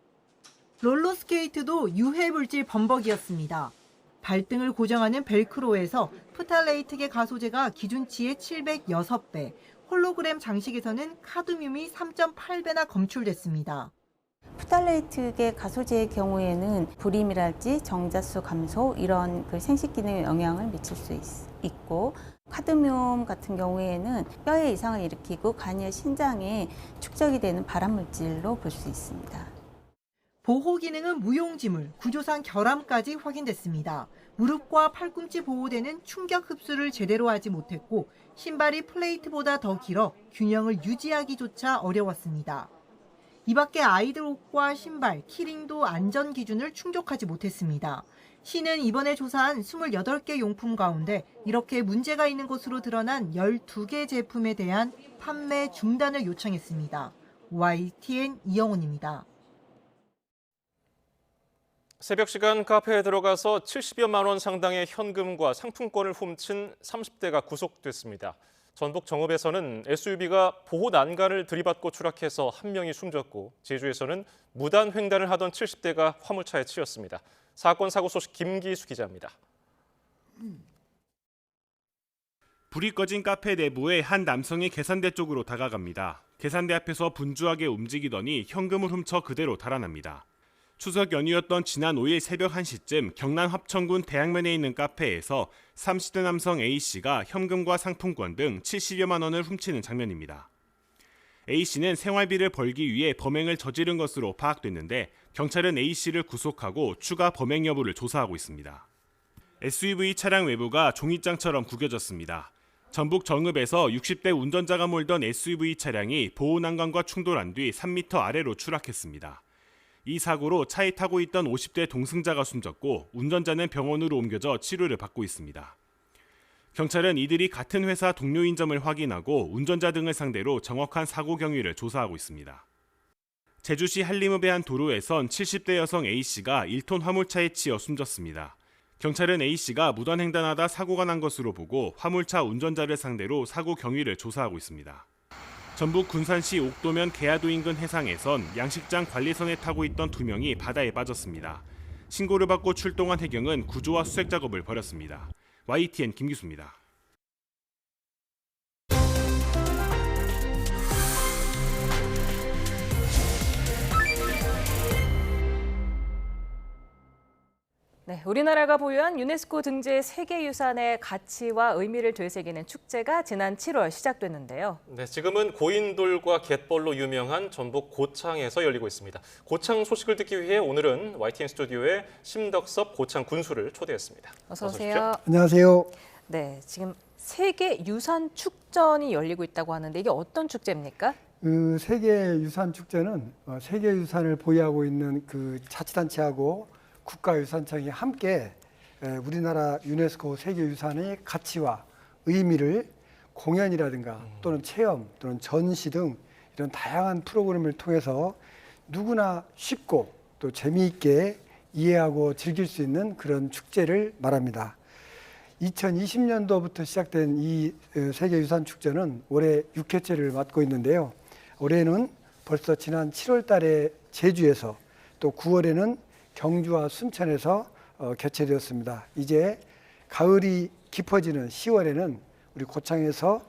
롤러스케이트도 유해 물질 범벅이었습니다. 발등을 고정하는 벨크로에서 프탈레이트계 가소제가 기준치의 706배, 홀로그램 장식에서는 카드뮴이 3.8배나 검출됐습니다. 프탈레이트계 가소제의 경우에는 불임이랄지 정자수 감소 이런 생식 기능에 영향을 미칠 수 있고 카드뮴 같은 경우에는 뼈에 이상을 일으키고 간이와 신장에 축적이 되는 발암물질로 볼 수 있습니다. 보호 기능은 무용지물, 구조상 결함까지 확인됐습니다. 무릎과 팔꿈치 보호대는 충격 흡수를 제대로 하지 못했고 신발이 플레이트보다 더 길어 균형을 유지하기조차 어려웠습니다. 이 밖에 아이들 옷과 신발, 키링도 안전 기준을 충족하지 못했습니다. 시는 이번에 조사한 28개 용품 가운데 이렇게 문제가 있는 것으로 드러난 12개 제품에 대한 판매 중단을 요청했습니다. YTN 이영훈입니다. 새벽 시간 카페에 들어가서 70여만 원 상당의 현금과 상품권을 훔친 30대가 구속됐습니다. 전북 정읍에서는 SUV가 보호 난간을 들이받고 추락해서 한 명이 숨졌고 제주에서는 무단 횡단을 하던 70대가 화물차에 치였습니다. 사건 사고 소식 김기수 기자입니다. 불이 꺼진 카페 내부에 한 남성이 계산대 쪽으로 다가갑니다. 계산대 앞에서 분주하게 움직이더니 현금을 훔쳐 그대로 달아납니다. 추석 연휴였던 지난 5일 새벽 1시쯤 경남 합천군 대학면에 있는 카페에서 30대 남성 A씨가 현금과 상품권 등 70여만 원을 훔치는 장면입니다. A씨는 생활비를 벌기 위해 범행을 저지른 것으로 파악됐는데 경찰은 A씨를 구속하고 추가 범행 여부를 조사하고 있습니다. SUV 차량 외부가 종이장처럼 구겨졌습니다. 전북 정읍에서 60대 운전자가 몰던 SUV 차량이 보호난간과 충돌한 뒤 3m 아래로 추락했습니다. 이 사고로 차에 타고 있던 50대 동승자가 숨졌고 운전자는 병원으로 옮겨져 치료를 받고 있습니다. 경찰은 이들이 같은 회사 동료인 점을 확인하고 운전자 등을 상대로 정확한 사고 경위를 조사하고 있습니다. 제주시 한림읍의 한 도로에선 70대 여성 A씨가 1톤 화물차에 치여 숨졌습니다. 경찰은 A씨가 무단횡단하다 사고가 난 것으로 보고 화물차 운전자를 상대로 사고 경위를 조사하고 있습니다. 전북 군산시 옥도면 계야도 인근 해상에선 양식장 관리선에 타고 있던 2명이 바다에 빠졌습니다. 신고를 받고 출동한 해경은 구조와 수색 작업을 벌였습니다. YTN 김기수입니다. 네, 우리나라가 보유한 유네스코 등재 세계유산의 가치와 의미를 되새기는 축제가 지난 7월 시작됐는데요. 네, 지금은 고인돌과 갯벌로 유명한 전북 고창에서 열리고 있습니다. 고창 소식을 듣기 위해 오늘은 YTN 스튜디오에 심덕섭 고창 군수를 초대했습니다. 어서 오세요. 안녕하세요. 네, 지금 세계유산 축전이 열리고 있다고 하는데 이게 어떤 축제입니까? 그 세계유산축제는 세계유산을 보유하고 있는 그 자치단체하고 국가유산청이 함께 우리나라 유네스코 세계유산의 가치와 의미를 공연이라든가 또는 체험 또는 전시 등 이런 다양한 프로그램을 통해서 누구나 쉽고 또 재미있게 이해하고 즐길 수 있는 그런 축제를 말합니다. 2020년도부터 시작된 이 세계유산축제는 올해 6회째를 맞고 있는데요. 올해는 벌써 지난 7월 달에 제주에서 또 9월에는 경주와 순천에서 개최되었습니다. 이제 가을이 깊어지는 10월에는 우리 고창에서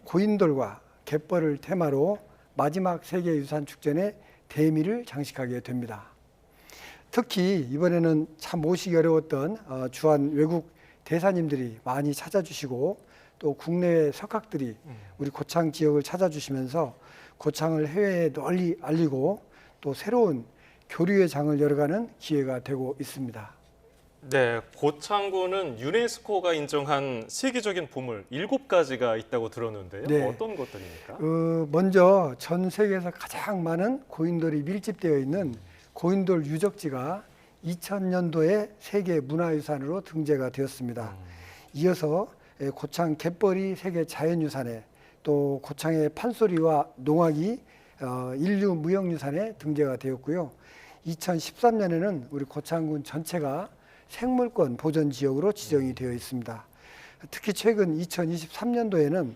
고인돌과 갯벌을 테마로 마지막 세계유산축전의 대미를 장식하게 됩니다. 특히 이번에는 참 모시기 어려웠던 주한 외국 대사님들이 많이 찾아주시고 또 국내외 석학들이 우리 고창 지역을 찾아주시면서 고창을 해외에 널리 알리고 또 새로운 교류의 장을 열어가는 기회가 되고 있습니다. 네, 고창군은 유네스코가 인정한 세계적인 보물 7가지가 있다고 들었는데요. 네. 어떤 것들입니까? 먼저 전 세계에서 가장 많은 고인돌이 밀집되어 있는 고인돌 유적지가 2000년도에 세계 문화유산으로 등재가 되었습니다. 이어서 고창 갯벌이 세계 자연유산에 또 고창의 판소리와 농악이 인류 무형유산에 등재가 되었고요. 2013년에는 우리 고창군 전체가 생물권 보전 지역으로 지정이 되어 있습니다. 특히 최근 2023년도에는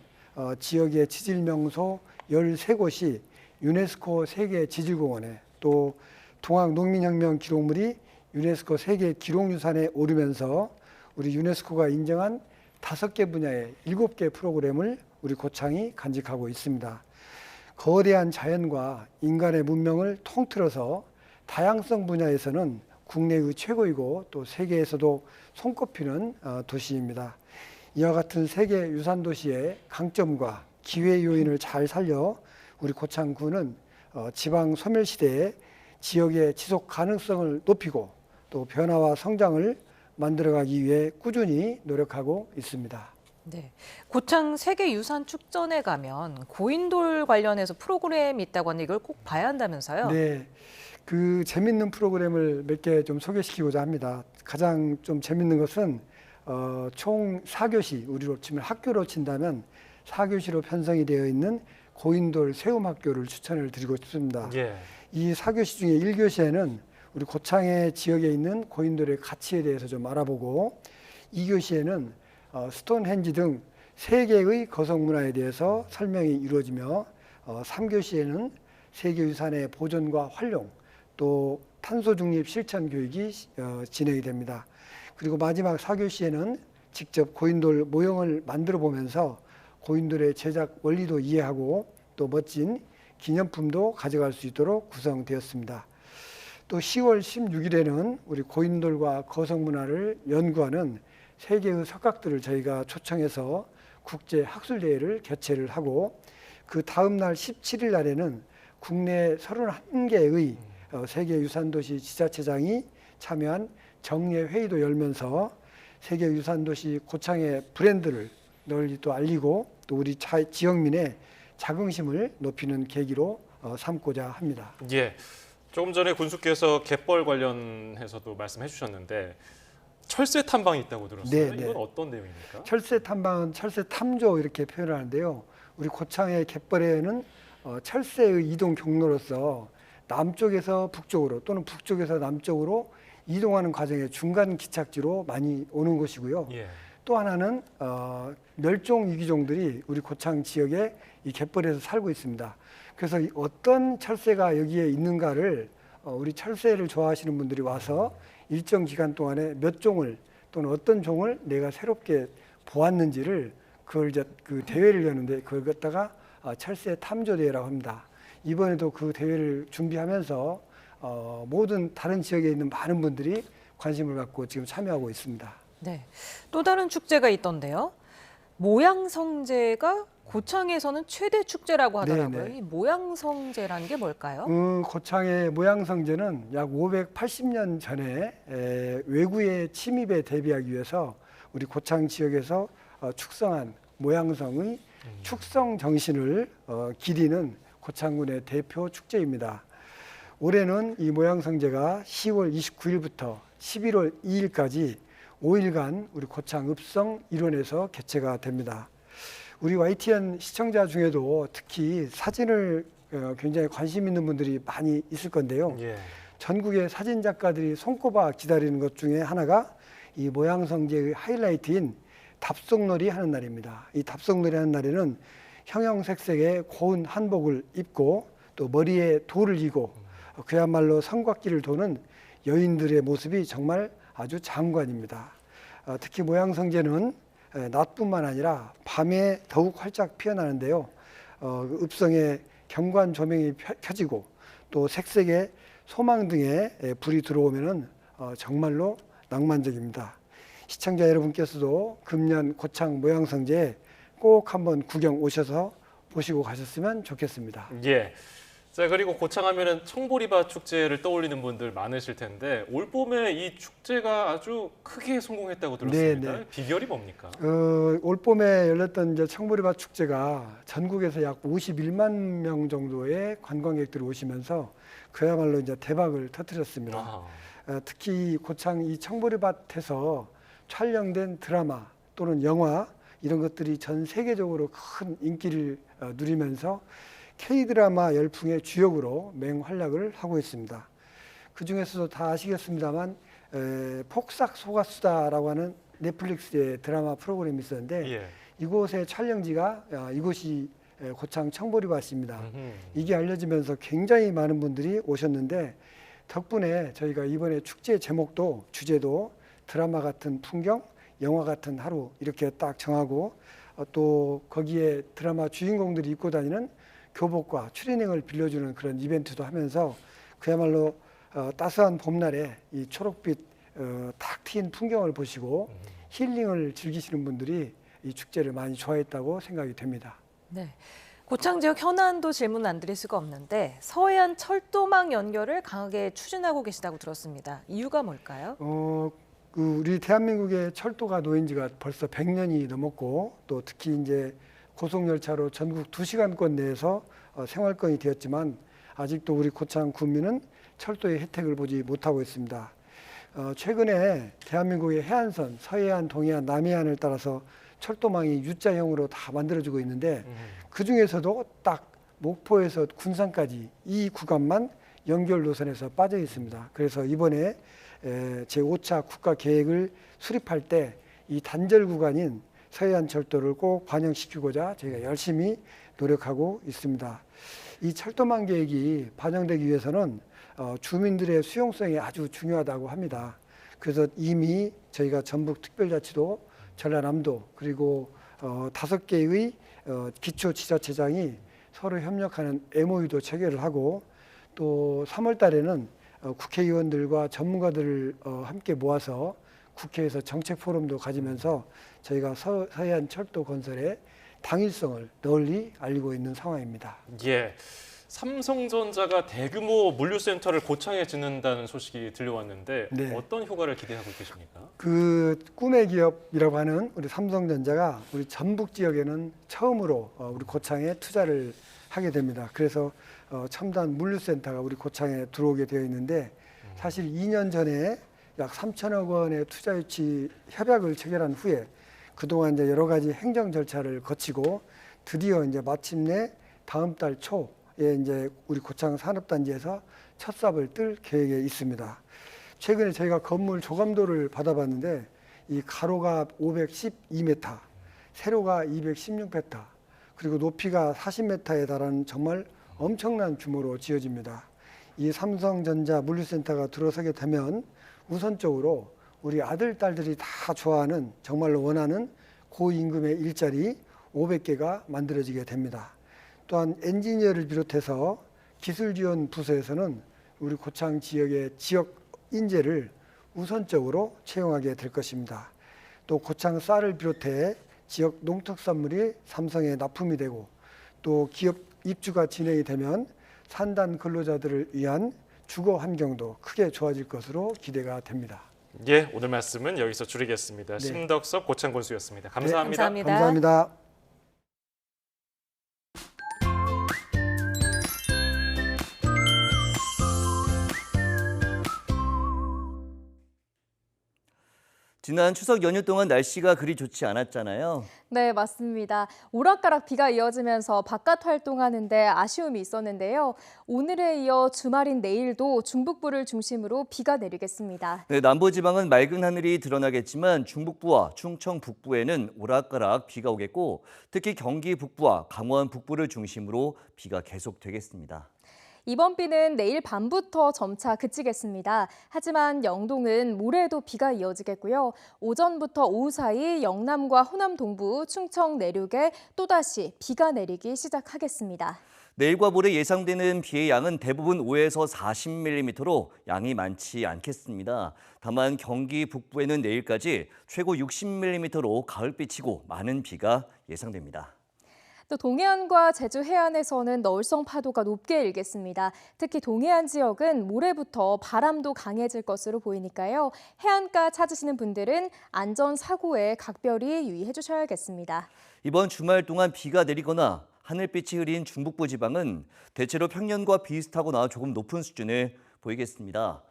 지역의 지질 명소 13곳이 유네스코 세계 지질공원에 또 동학 농민혁명 기록물이 유네스코 세계 기록유산에 오르면서 우리 유네스코가 인정한 5개 분야의 7개 프로그램을 우리 고창이 간직하고 있습니다. 거대한 자연과 인간의 문명을 통틀어서 다양성 분야에서는 국내의 최고이고 또 세계에서도 손꼽히는 도시입니다. 이와 같은 세계 유산 도시의 강점과 기회 요인을 잘 살려 우리 고창군은 지방 소멸 시대에 지역의 지속 가능성을 높이고 또 변화와 성장을 만들어가기 위해 꾸준히 노력하고 있습니다. 네, 고창 세계유산축전에 가면 고인돌 관련해서 프로그램이 있다고 하는데 이걸 꼭 봐야 한다면서요? 네, 그 재밌는 프로그램을 몇 개 좀 소개시키고자 합니다. 가장 좀 재밌는 것은 총 4교시, 우리로 치면 학교로 친다면 4교시로 편성이 되어 있는 고인돌 세움학교를 추천을 드리고 싶습니다. 예. 이 4교시 중에 1교시에는 우리 고창의 지역에 있는 고인돌의 가치에 대해서 좀 알아보고 2교시에는 스톤헨지 등 세계의 거성문화에 대해서 설명이 이루어지며 3교시에는 세계유산의 보존과 활용 또 탄소 중립 실천 교육이 진행이 됩니다. 그리고 마지막 4교시에는 직접 고인돌 모형을 만들어 보면서 고인돌의 제작 원리도 이해하고 또 멋진 기념품도 가져갈 수 있도록 구성되었습니다. 또 10월 16일에는 우리 고인돌과 거성문화를 연구하는 3개의 석각들을 저희가 초청해서 국제 학술대회를 개최를 하고 그 다음 날 17일 날에는 국내 31개의 세계유산도시 지자체장이 참여한 정례회의도 열면서 세계유산도시 고창의 브랜드를 널리 또 알리고 또 우리 지역민의 자긍심을 높이는 계기로 삼고자 합니다. 예, 조금 전에 군수께서 갯벌 관련해서도 말씀해 주셨는데 철새 탐방이 있다고 들었어요. 네, 네. 이건 어떤 내용입니까? 철새 탐방은 철새 탐조 이렇게 표현하는데요. 우리 고창의 갯벌에는 철새의 이동 경로로서 남쪽에서 북쪽으로 또는 북쪽에서 남쪽으로 이동하는 과정의 중간 기착지로 많이 오는 곳이고요. 예. 또 하나는 멸종 위기종들이 우리 고창 지역에 이 갯벌에서 살고 있습니다. 그래서 어떤 철새가 여기에 있는가를 우리 철새를 좋아하시는 분들이 와서 일정 기간 동안에 몇 종을 또는 어떤 종을 내가 새롭게 보았는지를 그걸 이제 그 대회를 여는데 그걸 갖다가 철새 탐조 대회라고 합니다. 이번에도 그 대회를 준비하면서 모든 다른 지역에 있는 많은 분들이 관심을 갖고 지금 참여하고 있습니다. 네, 또 다른 축제가 있던데요. 모양성제가 고창에서는 최대 축제라고 하더라고요. 네네. 이 모양성제라는 게 뭘까요? 고창의 모양성제는 약 580년 전에 외구의 침입에 대비하기 위해서 우리 고창 지역에서 축성한 모양성의 축성 정신을 기리는 고창군의 대표 축제입니다. 올해는 이 모양성제가 10월 29일부터 11월 2일까지 5일간 우리 고창 읍성 일원에서 개최가 됩니다. 우리 YTN 시청자 중에도 특히 사진을 굉장히 관심 있는 분들이 많이 있을 건데요. 예. 전국의 사진 작가들이 손꼽아 기다리는 것 중에 하나가 이 모양성제의 하이라이트인 답송놀이 하는 날입니다. 이 답송놀이 하는 날에는 형형색색의 고운 한복을 입고 또 머리에 돌을 이고 그야말로 성곽길을 도는 여인들의 모습이 정말 아주 장관입니다. 특히 모양성제는 낮뿐만 아니라 밤에 더욱 활짝 피어나는데요. 읍성에 경관 조명이 켜지고 또 색색의 소망등에 불이 들어오면은 정말로 낭만적입니다. 시청자 여러분께서도 금년 고창 모양성제에 꼭 한번 구경 오셔서 보시고 가셨으면 좋겠습니다. 예. 자, 그리고 고창하면은 청보리밭 축제를 떠올리는 분들 많으실 텐데 올 봄에 이 축제가 아주 크게 성공했다고 들었습니다. 네, 네. 비결이 뭡니까? 올 봄에 열렸던 이제 청보리밭 축제가 전국에서 약 51만 명 정도의 관광객들이 오시면서 그야말로 이제 대박을 터뜨렸습니다. 특히 고창 이 청보리밭에서 촬영된 드라마 또는 영화 이런 것들이 전 세계적으로 큰 인기를 누리면서 K드라마 열풍의 주역으로 맹활약을 하고 있습니다. 그중에서도 다 아시겠습니다만 폭삭 속았수다라고 하는 넷플릭스의 드라마 프로그램이 있었는데 예. 이곳의 촬영지가 이곳이 고창 청보리밭입니다. 이게 알려지면서 굉장히 많은 분들이 오셨는데 덕분에 저희가 이번에 축제 제목도 주제도 드라마 같은 풍경, 영화 같은 하루 이렇게 딱 정하고 또 거기에 드라마 주인공들이 입고 다니는 교복과 추리닝을 빌려주는 그런 이벤트도 하면서 그야말로 따스한 봄날에 이 초록빛 탁 트인 풍경을 보시고 힐링을 즐기시는 분들이 이 축제를 많이 좋아했다고 생각이 됩니다. 네. 고창 지역 현안도 질문 안 드릴 수가 없는데 서해안 철도망 연결을 강하게 추진하고 계시다고 들었습니다. 이유가 뭘까요? 우리 대한민국의 철도가 놓인 지가 벌써 100년이 넘었고 또 특히 이제 고속열차로 전국 2시간권 내에서 생활권이 되었지만 아직도 우리 고창 군민은 철도의 혜택을 보지 못하고 있습니다. 최근에 대한민국의 해안선, 서해안, 동해안, 남해안을 따라서 철도망이 U자형으로 다 만들어지고 있는데 그중에서도 딱 목포에서 군산까지 이 구간만 연결 노선에서 빠져 있습니다. 그래서 이번에 제5차 국가계획을 수립할 때 이 단절 구간인 서해안 철도를 꼭 반영시키고자 저희가 열심히 노력하고 있습니다. 이 철도망 계획이 반영되기 위해서는 주민들의 수용성이 아주 중요하다고 합니다. 그래서 이미 저희가 전북특별자치도, 전라남도 그리고 5개의 기초지자체장이 서로 협력하는 MOU도 체결을 하고 또 3월 달에는 국회의원들과 전문가들을 함께 모아서 국회에서 정책 포럼도 가지면서 저희가 서해안 철도 건설의 당위성을 널리 알리고 있는 상황입니다. 예. 삼성전자가 대규모 물류센터를 고창에 짓는다는 소식이 들려왔는데 네. 어떤 효과를 기대하고 계십니까? 그 꿈의 기업이라고 하는 우리 삼성전자가 우리 전북 지역에는 처음으로 우리 고창에 투자를 하게 됩니다. 그래서 첨단 물류센터가 우리 고창에 들어오게 되어 있는데 사실 2년 전에 약 3천억 원의 투자 유치 협약을 체결한 후에 그동안 이제 여러 가지 행정 절차를 거치고 드디어 이제 마침내 다음 달 초에 이제 우리 고창 산업단지에서 첫 삽을 뜰 계획에 있습니다. 최근에 저희가 건물 조감도를 받아봤는데 이 가로가 512m, 세로가 216m, 그리고 높이가 40m에 달하는 정말 엄청난 규모로 지어집니다. 이 삼성전자 물류센터가 들어서게 되면 우선적으로 우리 아들, 딸들이 다 좋아하는 정말로 원하는 고임금의 일자리 500개가 만들어지게 됩니다. 또한 엔지니어를 비롯해서 기술지원 부서에서는 우리 고창 지역의 지역 인재를 우선적으로 채용하게 될 것입니다. 또 고창 쌀을 비롯해 지역 농특산물이 삼성에 납품이 되고 또 기업 입주가 진행이 되면 산단 근로자들을 위한 주거 환경도 크게 좋아질 것으로 기대가 됩니다. 예, 오늘 말씀은 여기서 줄이겠습니다. 네. 심덕섭 고창 군수였습니다. 감사합니다. 네, 감사합니다. 지난 추석 연휴 동안 날씨가 그리 좋지 않았잖아요. 네, 맞습니다. 오락가락 비가 이어지면서 바깥 활동하는데 아쉬움이 있었는데요. 오늘에 이어 주말인 내일도 중북부를 중심으로 비가 내리겠습니다. 네, 남부지방은 맑은 하늘이 드러나겠지만 중북부와 충청 북부에는 오락가락 비가 오겠고 특히 경기 북부와 강원 북부를 중심으로 비가 계속되겠습니다. 이번 비는 내일 밤부터 점차 그치겠습니다. 하지만 영동은 모레도 비가 이어지겠고요. 오전부터 오후 사이 영남과 호남 동부, 충청 내륙에 또다시 비가 내리기 시작하겠습니다. 내일과 모레 예상되는 비의 양은 대부분 5에서 40mm로 양이 많지 않겠습니다. 다만 경기 북부에는 내일까지 최고 60mm로 가을비치고 많은 비가 예상됩니다. 또 동해안과 제주 해안에서는 너울성 파도가 높게 일겠습니다. 특히 동해안 지역은 모레부터 바람도 강해질 것으로 보이니까요. 해안가 찾으시는 분들은 안전사고에 각별히 유의해 주셔야겠습니다. 이번 주말 동안 비가 내리거나 하늘빛이 흐린 중북부 지방은 대체로 평년과 비슷하거나 조금 높은 수준을 보이겠습니다.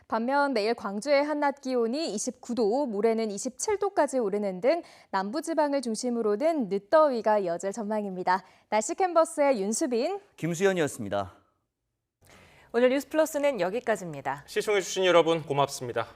반면 내일 광주의 한낮 기온이 29도, 모레는 27도까지 오르는 등 남부지방을 중심으로는 늦더위가 이어질 전망입니다. 날씨 캔버스의 윤수빈, 김수현이었습니다. 오늘 뉴스 플러스는 여기까지입니다. 시청해주신 여러분 고맙습니다.